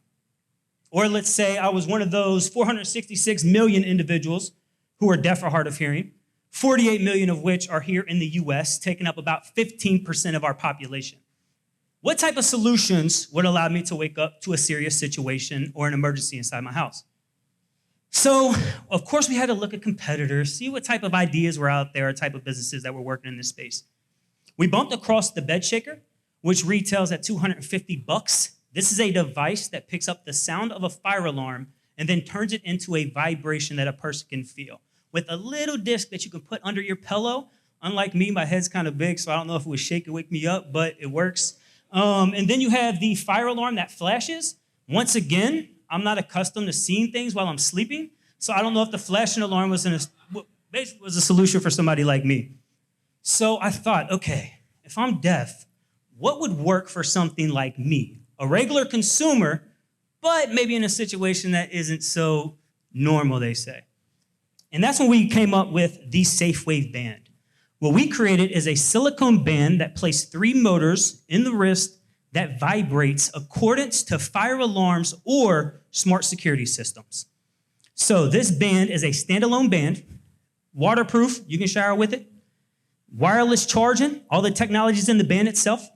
Or let's say I was one of those 466 million individuals who are deaf or hard of hearing, 48 million of which are here in the US, taking up about 15% of our population. What type of solutions would allow me to wake up to a serious situation or an emergency inside my house? So, of course, we had to look at competitors, see what type of ideas were out there, type of businesses that were working in this space. We bumped across the Bed Shaker, which retails at $250. This is a device that picks up the sound of a fire alarm and then turns it into a vibration that a person can feel with a little disc that you can put under your pillow. Unlike me, my head's kind of big, so I don't know if it would shake and wake me up, but it works. And then you have the fire alarm that flashes. Once again, I'm not accustomed to seeing things while I'm sleeping, so I don't know if the flashing alarm was a solution for somebody like me. So I thought, okay, if I'm deaf, what would work for something like me? A regular consumer, but maybe in a situation that isn't so normal, they say. And that's when we came up with the SafeWave band. What we created is a silicone band that placed 3 motors in the wrist that vibrates accordance to fire alarms or smart security systems. So this band is a standalone band, waterproof, you can shower with it, wireless charging, all the technologies in the band itself,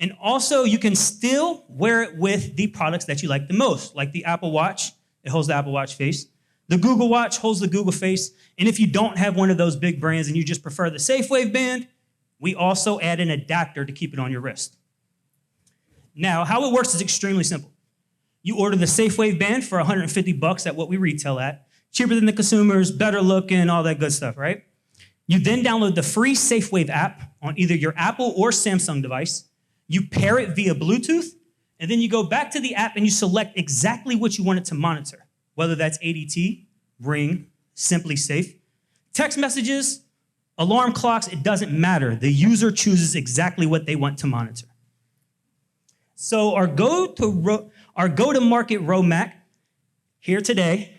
and also you can still wear it with the products that you like the most, like the Apple Watch, it holds the Apple Watch face, the Google Watch holds the Google face, and if you don't have one of those big brands and you just prefer the SafeWave band, we also add an adapter to keep it on your wrist. Now, how it works is extremely simple. You order the SafeWave band for $150 at what we retail at, cheaper than the consumers, better looking, all that good stuff, right? You then download the free SafeWave app on either your Apple or Samsung device. You pair it via Bluetooth, and then you go back to the app and you select exactly what you want it to monitor, whether that's ADT, Ring, Simply Safe, text messages, alarm clocks, it doesn't matter. The user chooses exactly what they want to monitor. So our go-to-market roadmap here today,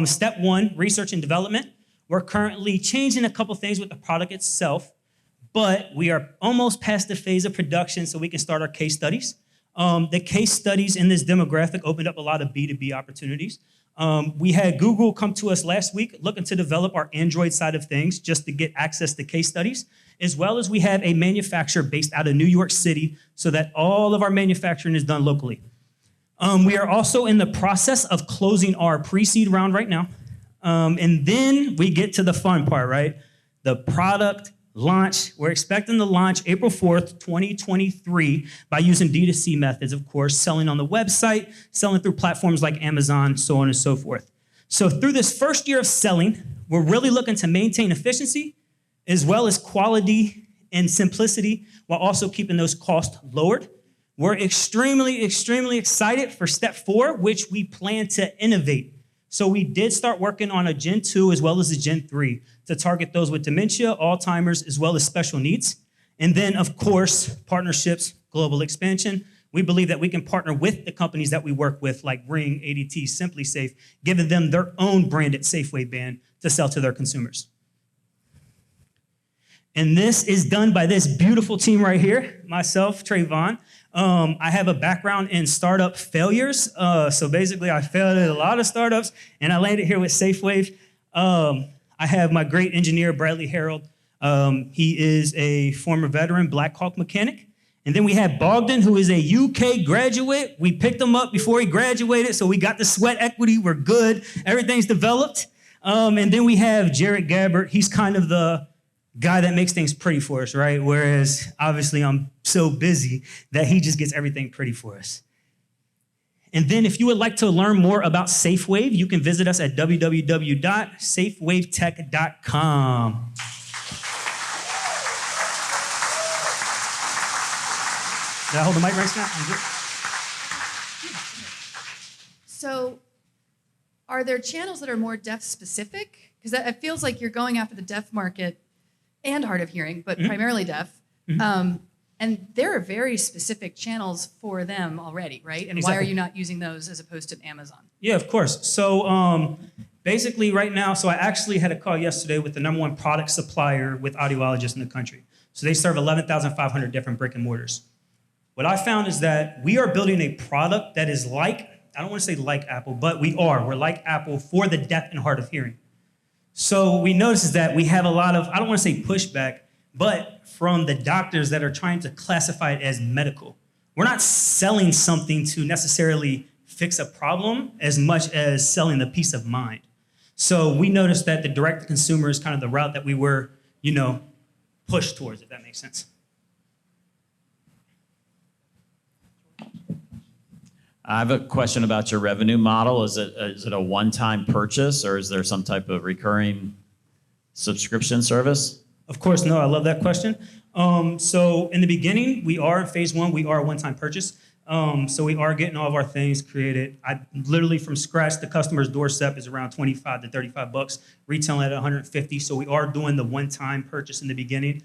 step one, research and development. We're currently changing a couple things with the product itself, but we are almost past the phase of production so we can start our case studies. The case studies in this demographic opened up a lot of B2B opportunities. We had Google come to us last week looking to develop our Android side of things just to get access to case studies, as well as we have a manufacturer based out of New York City so that all of our manufacturing is done locally. We are also in the process of closing our pre-seed round right now. And then we get to the fun part, right? The product launch. We're expecting to launch April 4th, 2023 by using D2C methods, of course, selling on the website, selling through platforms like Amazon, so on and so forth. So through this first year of selling, we're really looking to maintain efficiency as well as quality and simplicity while also keeping those costs lowered. We're extremely, extremely excited for step 4, which we plan to innovate. So we did start working on a Gen 2 as well as a Gen 3 to target those with dementia, Alzheimer's, as well as special needs. And then, of course, partnerships, global expansion. We believe that we can partner with the companies that we work with, like Ring, ADT, SimpliSafe, giving them their own branded Safeway band to sell to their consumers. And this is done by this beautiful team right here, myself, Trey Vaughn. I have a background in startup failures. So basically, I failed at a lot of startups, and I landed here with SafeWave. I have my great engineer, Bradley Harold. He is a former veteran Black Hawk mechanic. And then we have Bogdan, who is a UK graduate. We picked him up before he graduated, so we got the sweat equity. We're good. Everything's developed. And then we have Jared Gabbert. He's kind of the guy that makes things pretty for us, right? Whereas obviously I'm so busy that he just gets everything pretty for us. And then if you would like to learn more about SafeWave, you can visit us at www.safewavetech.com. Did I hold the mic right now? So are there channels that are more deaf specific? Because it feels like you're going after the deaf market and hard of hearing, but primarily deaf. And there are very specific channels for them already, right? And why are you not using those as opposed to Amazon? Yeah, of course. So basically right now, so I actually had a call yesterday with the #1 product supplier with audiologists in the country. So they serve 11,500 different brick and mortars. What I found is that we are building a product that is like, I don't want to say like Apple, but we're like Apple for the deaf and hard of hearing. So we notice is that we have a lot of, I don't want to say pushback, but from the doctors that are trying to classify it as medical. We're not selling something to necessarily fix a problem as much as selling the peace of mind. So we noticed that the direct-to-consumer is kind of the route that we were, pushed towards, if that makes sense. I have a question about your revenue model. Is it a one-time purchase, or is there some type of recurring subscription service? Of course, no, I love that question. So in the beginning, we are in phase 1, we are a one-time purchase. So we are getting all of our things created. I literally from scratch, the customer's doorstep is around 25 to 35 bucks, retailing at 150. So we are doing the one-time purchase in the beginning.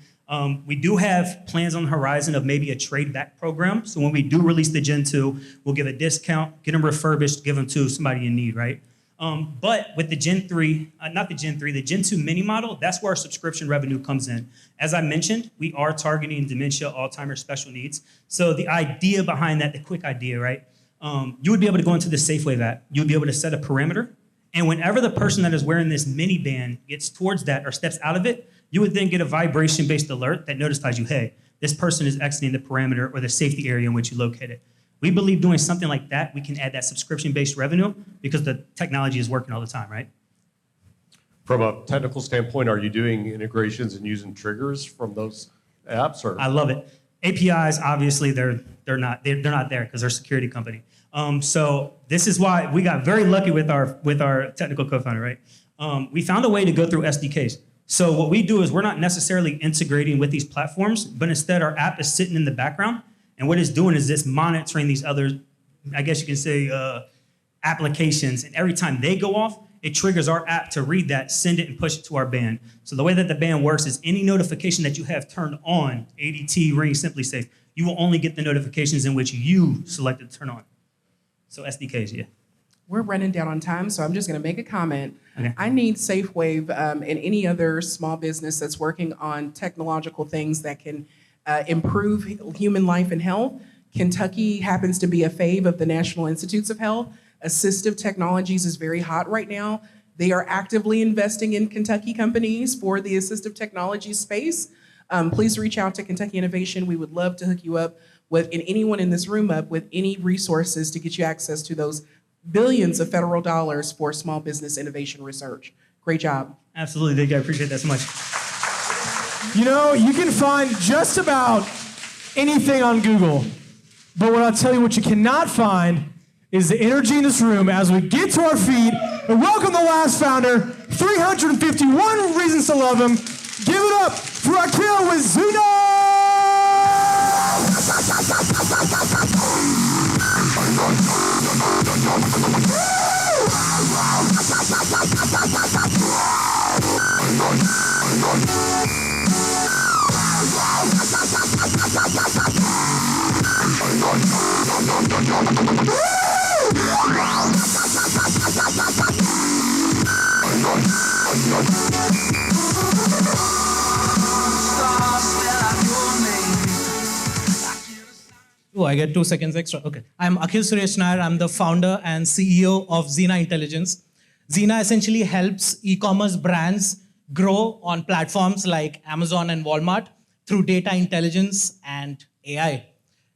We do have plans on the horizon of maybe a trade back program. So when we do release the Gen 2, we'll give a discount, get them refurbished, give them to somebody in need, right? But with the Gen 3, the Gen 2 mini model, that's where our subscription revenue comes in. As I mentioned, we are targeting dementia, Alzheimer's, special needs. So the idea behind that, the quick idea, right? You would be able to go into the SafeWave app. You would be able to set a parameter. And whenever the person that is wearing this mini band gets towards that or steps out of it, you would then get a vibration-based alert that notifies you, hey, this person is exiting the parameter or the safety area in which you locate it. We believe doing something like that, we can add that subscription-based revenue because the technology is working all the time, right? From a technical standpoint, are you doing integrations and using triggers from those apps? Or? I love it. APIs, obviously, they're not there because they're a security company. So this is why we got very lucky with our technical co-founder, right? We found a way to go through SDKs. So what we do is we're not necessarily integrating with these platforms, but instead our app is sitting in the background. And what it's doing is it's monitoring these other, I guess you can say, applications. And every time they go off, it triggers our app to read that, send it, and push it to our band. So the way that the band works is any notification that you have turned on, ADT, Ring, SimpliSafe, you will only get the notifications in which you selected to turn on. So SDKs, yeah. We're running down on time, so I'm just going to make a comment. Okay. I need SafeWave and any other small business that's working on technological things that can improve human life and health. Kentucky happens to be a fave of the National Institutes of Health. Assistive technologies is very hot right now. They are actively investing in Kentucky companies for the assistive technology space. Please reach out to Kentucky Innovation. We would love to hook you up with, and anyone in this room up with any resources to get you access to those billions of federal dollars for small business innovation research. Great job. Absolutely, thank you. I appreciate that so much. You know, you can find just about anything on Google, but what I'll tell you what you cannot find is the energy in this room as we get to our feet and welcome the last founder, 351 reasons to love him. Give it up for Akil with Zuna! Oh, I get 2 seconds extra. Okay. I'm Akhil Suresh Nair. I'm the founder and CEO of Zena Intelligence. Zena essentially helps e-commerce brands grow on platforms like Amazon and Walmart through data intelligence and AI.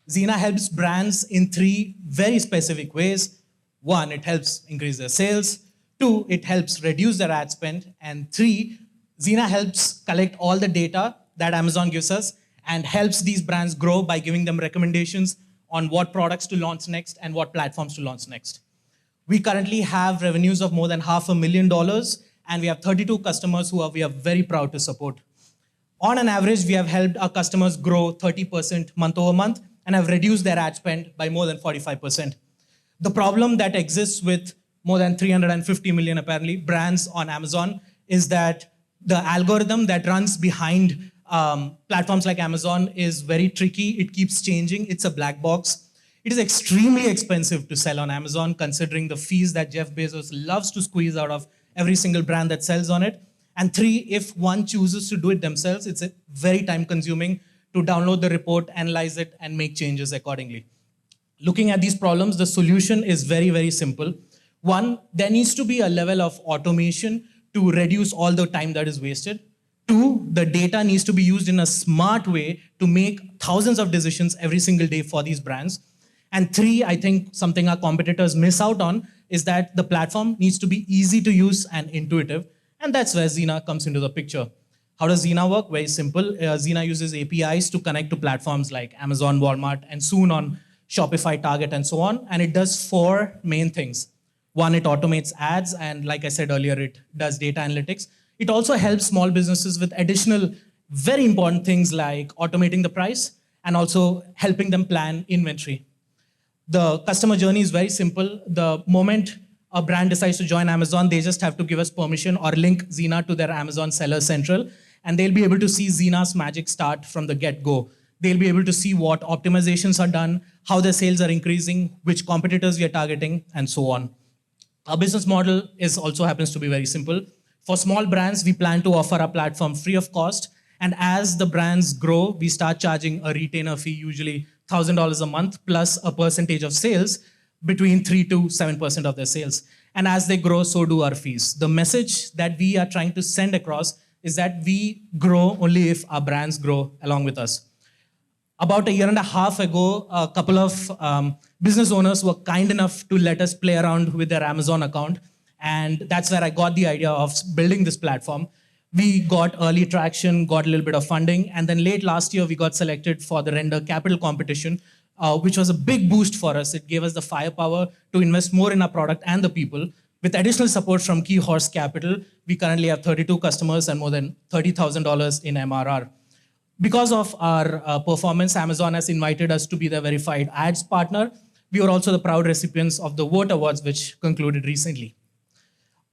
Zena helps brands in 3 very specific ways. 1, it helps increase their sales. 2, it helps reduce their ad spend. And 3, Zena helps collect all the data that Amazon gives us and helps these brands grow by giving them recommendations on what products to launch next and what platforms to launch next. We currently have revenues of more than $500,000, and we have 32 customers who we are very proud to support. On an average, we have helped our customers grow 30% month over month and have reduced their ad spend by more than 45%. The problem that exists with more than 350 million, apparently, brands on Amazon is that the algorithm that runs behind platforms like Amazon is very tricky. It keeps changing. It's a black box. It is extremely expensive to sell on Amazon, considering the fees that Jeff Bezos loves to squeeze out of every single brand that sells on it. And 3, if one chooses to do it themselves, it's very time consuming to download the report, analyze it, and make changes accordingly. Looking at these problems, the solution is very, very simple. 1, there needs to be a level of automation to reduce all the time that is wasted. 2, the data needs to be used in a smart way to make thousands of decisions every single day for these brands. And 3, I think something our competitors miss out on is that the platform needs to be easy to use and intuitive. And that's where Zena comes into the picture. How does Zena work? Very simple. Zena uses APIs to connect to platforms like Amazon, Walmart, and soon on Shopify, Target, and so on. And it does 4 main things. 1, it automates ads. And like I said earlier, it does data analytics. It also helps small businesses with additional very important things like automating the price and also helping them plan inventory. The customer journey is very simple. The moment a brand decides to join Amazon, they just have to give us permission or link Zena to their Amazon Seller Central, and they'll be able to see Zena's magic start from the get-go. They'll be able to see what optimizations are done, how their sales are increasing, which competitors we are targeting, and so on. Our business model also happens to be very simple. For small brands, we plan to offer our platform free of cost. And as the brands grow, we start charging a retainer fee, usually $1,000 a month, plus a percentage of sales, between 3 to 7% of their sales. And as they grow, so do our fees. The message that we are trying to send across is that we grow only if our brands grow along with us. About 1.5 years ago, a couple of business owners were kind enough to let us play around with their Amazon account. And that's where I got the idea of building this platform. We got early traction, got a little bit of funding, and then late last year, we got selected for the Render Capital competition, which was a big boost for us. It gave us the firepower to invest more in our product and the people. With additional support from Key Horse Capital, we currently have 32 customers and more than $30,000 in MRR. Because of our performance, Amazon has invited us to be their verified ads partner. We were also the proud recipients of the VOTE Awards, which concluded recently.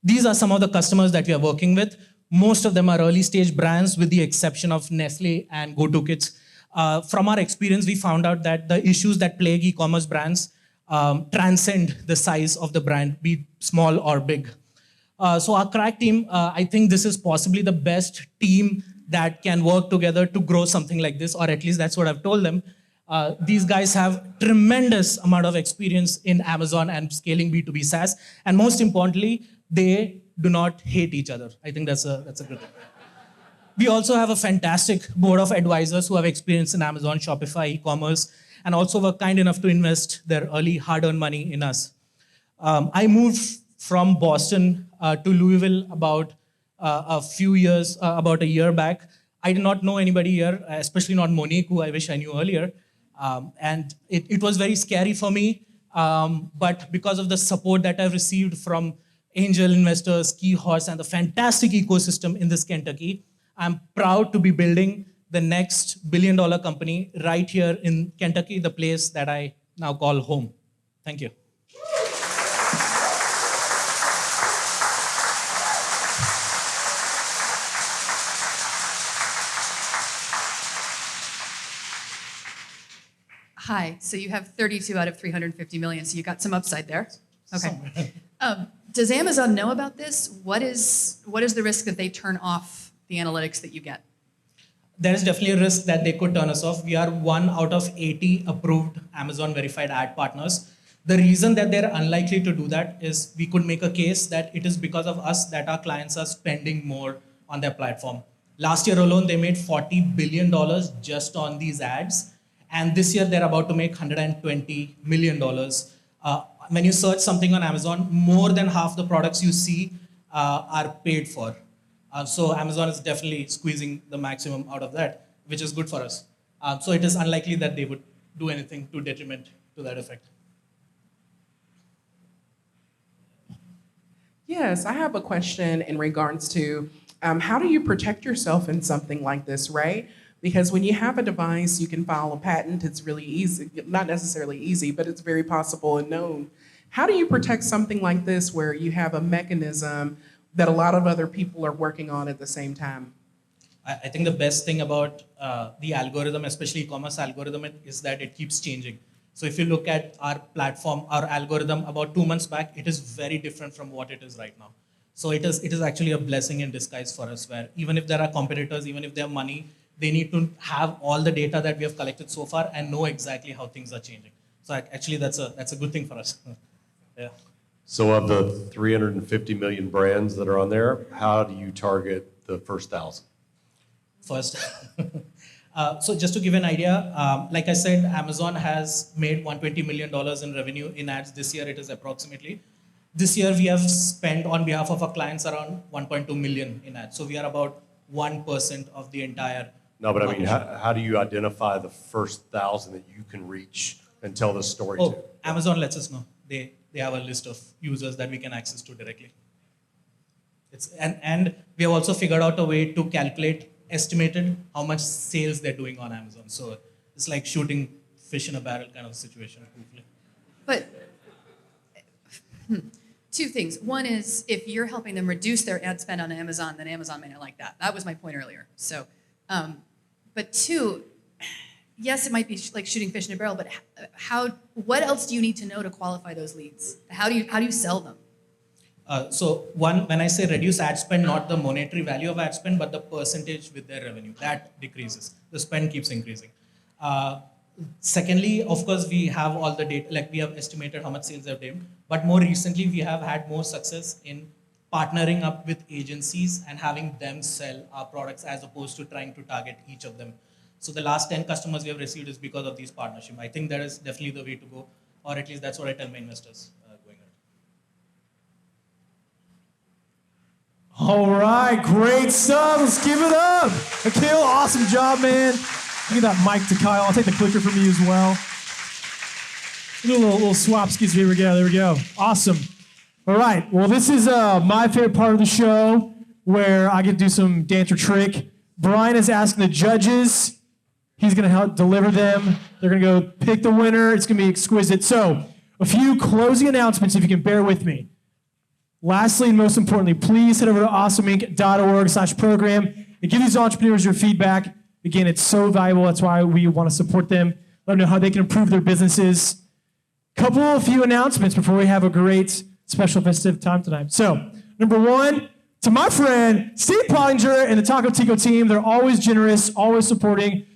These are some of the customers that we are working with. Most of them are early stage brands with the exception of Nestle and GoToKids. From our experience, we found out that the issues that plague e-commerce brands transcend the size of the brand, be it small or big. So our crack team, I think this is possibly the best team that can work together to grow something like this, or at least that's what I've told them. These guys have tremendous amount of experience in Amazon and scaling B2B SaaS, and most importantly, they do not hate each other. I think that's a good thing. We also have a fantastic board of advisors who have experience in Amazon, Shopify, e-commerce, and also were kind enough to invest their early hard-earned money in us. I moved from Boston to Louisville about about a year back. I did not know anybody here, especially not Monique, who I wish I knew earlier. And it was very scary for me. But because of the support that I've received from angel investors, Key Horse, and the fantastic ecosystem in this Kentucky, I'm proud to be building the next billion-dollar company right here in Kentucky, the place that I now call home. Thank you. Hi, so you have 32 out of 350 million, so you got some upside there. Okay. Does Amazon know about this? What is the risk that they turn off the analytics that you get? There is definitely a risk that they could turn us off. We are 1 out of 80 approved Amazon verified ad partners. The reason that they're unlikely to do that is we could make a case that it is because of us that our clients are spending more on their platform. Last year alone, they made $40 billion just on these ads. And this year, they're about to make $120 million. When you search something on Amazon, more than half the products you see are paid for. So Amazon is definitely squeezing the maximum out of that, which is good for us. So it is unlikely that they would do anything to detriment to that effect. Yes, I have a question in regards to how do you protect yourself in something like this, right? Because when you have a device, you can file a patent. It's really easy, not necessarily easy, but it's very possible and known. How do you protect something like this where you have a mechanism that a lot of other people are working on at the same time? I think the best thing about the algorithm, especially e-commerce algorithm, is that it keeps changing. So if you look at our platform, our algorithm about 2 months back, it is very different from what it is right now. So it is actually a blessing in disguise for us, where even if there are competitors, even if they have money, they need to have all the data that we have collected so far and know exactly how things are changing. So actually, that's a good thing for us. Yeah. So of the 350 million brands that are on there, how do you target the first 1,000? First, so just to give an idea, like I said, Amazon has made $120 million in revenue in ads this year. It is approximately. This year, we have spent on behalf of our clients around 1.2 million in ads. So we are about 1% of the entire. No, but I mean, how do you identify the first 1,000 that you can reach and tell this story to? Amazon lets us know. They have a list of users that we can access to directly. And we have also figured out a way to calculate estimated how much sales they're doing on Amazon. So it's like shooting fish in a barrel kind of situation. But two things. One is if you're helping them reduce their ad spend on Amazon, then Amazon may not like that. That was my point earlier. So, but two, yes, it might be like shooting fish in a barrel, but what else do you need to know to qualify those leads? How do you sell them? So one, when I say reduce ad spend, not the monetary value of ad spend, but the percentage with their revenue, that decreases. The spend keeps increasing. Secondly, of course, we have all the data, like we have estimated how much sales they've done, but more recently, we have had more success in partnering up with agencies and having them sell our products as opposed to trying to target each of them. So the last 10 customers we have received is because of these partnerships. I think that is definitely the way to go, or at least that's what I tell my investors going ahead. All right, great stuff. Let's give it up. Akil, awesome job, man. Give that mic to Kyle. I'll take the clicker from you as well. Do a little swap skis. Here we go. There we go. Awesome. All right. Well, this is my favorite part of the show where I get to do some dance or trick. Brian is asking the judges. He's going to help deliver them. They're going to go pick the winner. It's going to be exquisite. So, a few closing announcements, if you can bear with me. Lastly, and most importantly, please head over to awesomeinc.org/program and give these entrepreneurs your feedback. Again, it's so valuable. That's why we want to support them, let them know how they can improve their businesses. A few announcements before we have a great special festive time tonight. So, number one, to my friend Steve Pottinger and the Taco Tico team, they're always generous, always supporting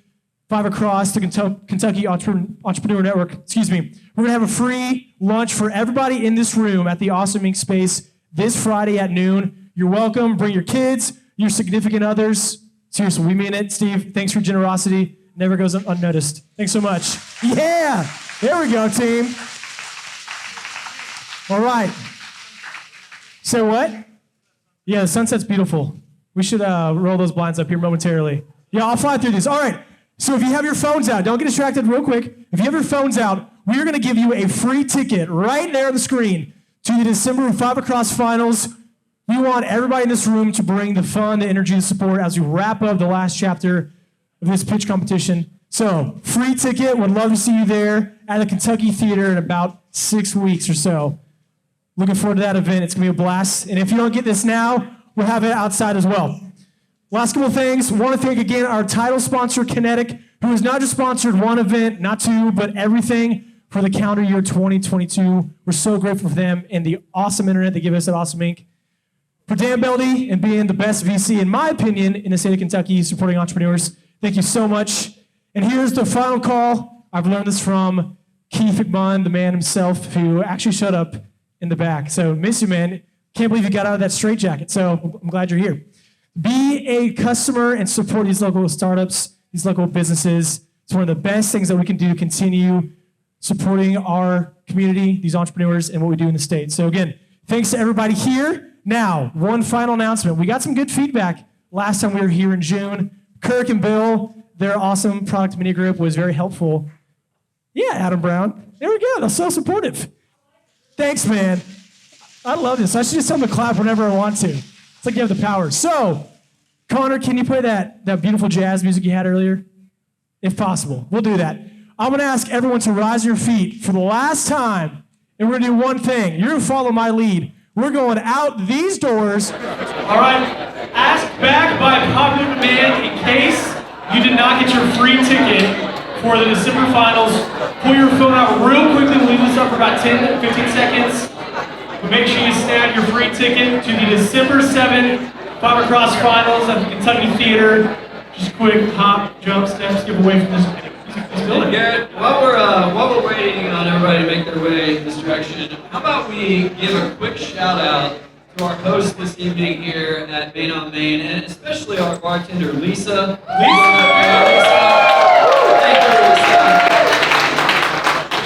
Five Across, the Kentucky Entrepreneur Network. Excuse me. We're gonna have a free lunch for everybody in this room at the Awesome Inc. space this Friday at noon. You're welcome. Bring your kids, your significant others. Seriously, we mean it. Steve, thanks for your generosity. Never goes unnoticed. Thanks so much. Yeah, there we go, team. All right. So what? Yeah, the sunset's beautiful. We should roll those blinds up here momentarily. Yeah, I'll fly through these. All right. So if you have your phones out, don't get distracted real quick. If you have your phones out, we're going to give you a free ticket right there on the screen to the December 5 Across Finals. We want everybody in this room to bring the fun, the energy, the support as we wrap up the last chapter of this pitch competition. So, free ticket. Would love to see you there at the Kentucky Theater in about 6 weeks or so. Looking forward to that event. It's going to be a blast. And if you don't get this now, we'll have it outside as well. Last couple of things. Want to thank again our title sponsor, Kinetic, who has not just sponsored one event, not two, but everything for the calendar year 2022. We're so grateful for them and the awesome internet they give us at Awesome Inc. For Dan Beldy and being the best VC, in my opinion, in the state of Kentucky, supporting entrepreneurs. Thank you so much. And here's the final call. I've learned this from Keith McMahon, the man himself, who actually showed up in the back. So, miss you, man. Can't believe you got out of that straitjacket. So, I'm glad you're here. Be a customer and support these local startups, these local businesses. It's one of the best things that we can do to continue supporting our community, these entrepreneurs, and what we do in the state. So, again, thanks to everybody here. Now, one final announcement. We got some good feedback last time we were here in June. Kirk and Bill, their awesome product mini group was very helpful. Yeah, Adam Brown. There we go. They're so supportive. Thanks, man. I love this. I should just tell them to clap whenever I want to. It's like you have the power. So, Connor, can you play that beautiful jazz music you had earlier? If possible. We'll do that. I'm going to ask everyone to rise your feet for the last time, and we're going to do one thing. You're going to follow my lead. We're going out these doors. All right. Ask back by popular demand in case you did not get your free ticket for the December finals. Pull your phone out real quickly. We'll leave this up for about 10 to 15 seconds. But make sure you snag your free ticket to the December 7 5 Across Finals at the Kentucky Theater. Just quick hop, jump, step, skip away from this. Garrett, while we're waiting on everybody to make their way in this direction, how about we give a quick shout out to our host this evening here at Main on Main, and especially our bartender, Lisa. Thank you,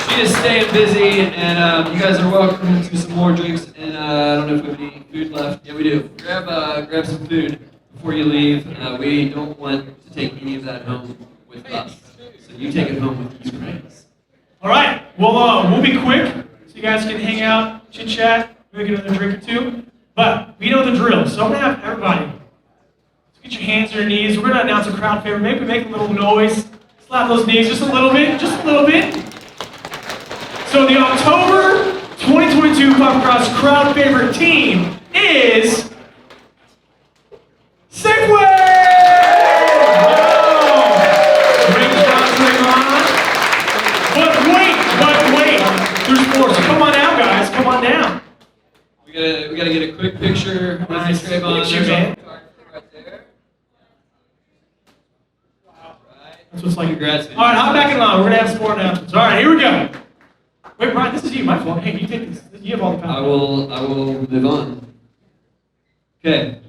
Lisa. She is staying busy, and you guys are welcome to some more drinks. And I don't know if we have any food left. Yeah, we do. Grab some food before you leave. We don't want to take any of that home with us. So you take it home with you, friends. All right. Well, we'll be quick so you guys can hang out, chit chat, maybe get another drink or two. But we know the drill, so I'm gonna have everybody get your hands on your knees. We're gonna announce a crowd favorite. Maybe make a little noise. Slap those knees just a little bit, So the October 2022 Five Across crowd favorite team is Safeway! But wait, there's more. So come on out, guys. Come on down. We gotta get a quick picture with this Trayvon. Look at you, man. That's what's like. Congrats. All right, hop back in line. We're gonna have some more announcements. All right, here we go. Wait, Brian, this is you. My fault. Hey, you take this. You have all the power. I will live on. Okay.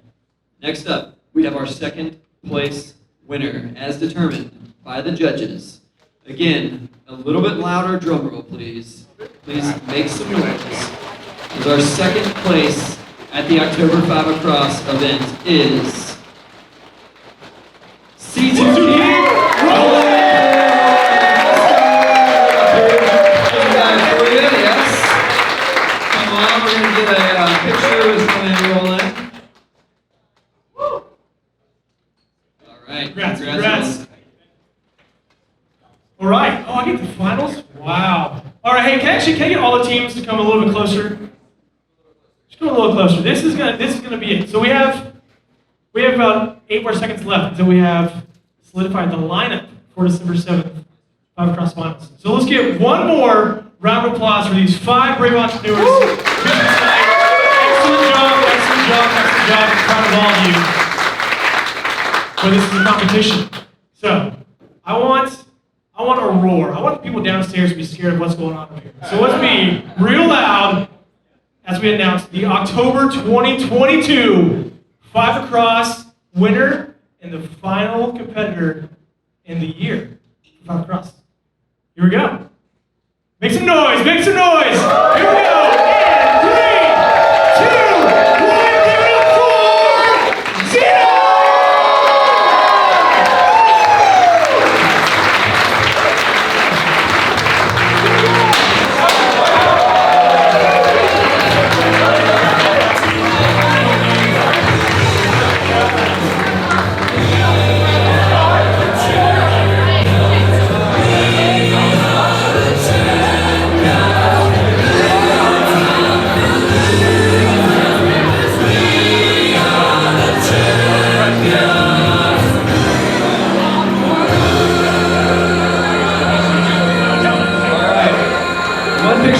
Next up, we have our second place winner, as determined by the judges. Again, a little bit louder drum roll, please. Please make some noise. As our second place at the October 5 Across event is C2K Rolling! Yes. Come on, we're going to get a picture with Rolling Rolling. All right. Congrats. All right. Oh, I get the finals? Wow. All right, hey, can I get all the teams to come a little bit closer? Just come a little closer. This is gonna be it. So we have about 8 more seconds left until we have solidified the lineup for December 7th, 5 Across Finals. So let's get one more round of applause for these 5 brave entrepreneurs. Excellent job. I'm proud of all of you. But this is a competition. So I want a roar. I want the people downstairs to be scared of what's going on up here. So let's be real loud as we announce the October 2022 5 Across winner and the final competitor in the year. 5 Across. Here we go. Make some noise, Here we go. And 3, 2, 1, give it up for Zena!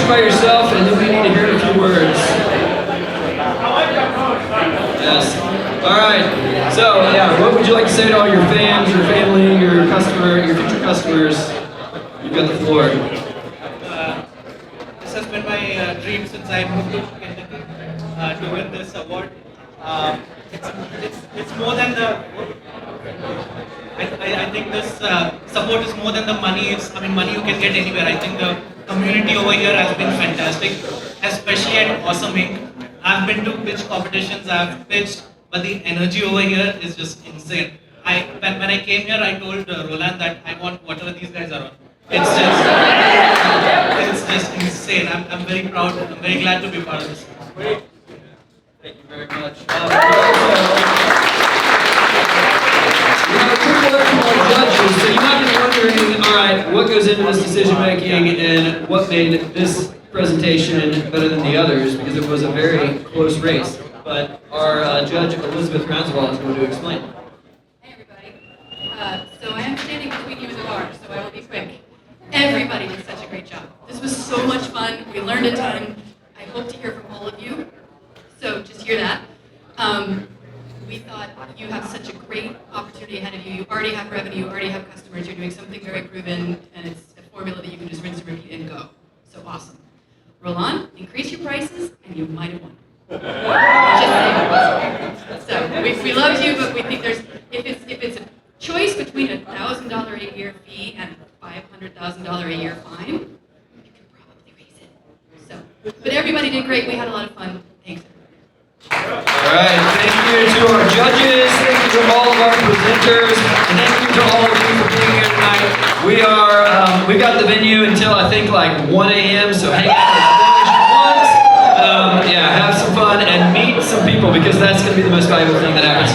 By yourself, and then we need to hear a few words. Yes. All right. So, yeah, what would you like to say to all your fans, your family, your future customers? You've got the floor. This has been my dream since I moved to Kentucky to win this award. It's more than the. I think this support is more than the money. Money you can get anywhere. I think the community over here has been fantastic, especially at Awesome Inc. I've been to pitch competitions, I've pitched, but the energy over here is just insane. When I came here, I told Roland that I want whatever these guys are on. It's just insane. I'm very proud. I'm very glad to be part of this. Thank you very much. We have a quick word from our judges, so you might be wondering, all right, what goes into this decision making and what made this presentation better than the others, because it was a very close race. But our judge, Elizabeth Rounswell, is going to explain. Hey everybody. So I am standing between you and the bar, so I will be quick. Everybody did such a great job. This was so much fun. We learned a ton. I hope to hear from all of you. So just hear that. We thought you have such a great opportunity ahead of you. You already have revenue, you already have customers, you're doing something very proven, and it's a formula that you can just rinse and repeat and go. So awesome. Roland, increase your prices, and you might have won. Just saying. So we love you, but we think there's if it's a choice between a $1,000 a year fee and a $500,000 a year fine, you could probably raise it. So, but everybody did great. We had a lot of fun. Thanks. All right, thank you to our judges, thank you to all of our presenters, and thank you to all of you for being here tonight. We've got the venue until I think like 1 a.m., so hang out as long as you want. Have some fun and meet some people, because that's going to be the most valuable thing that happens.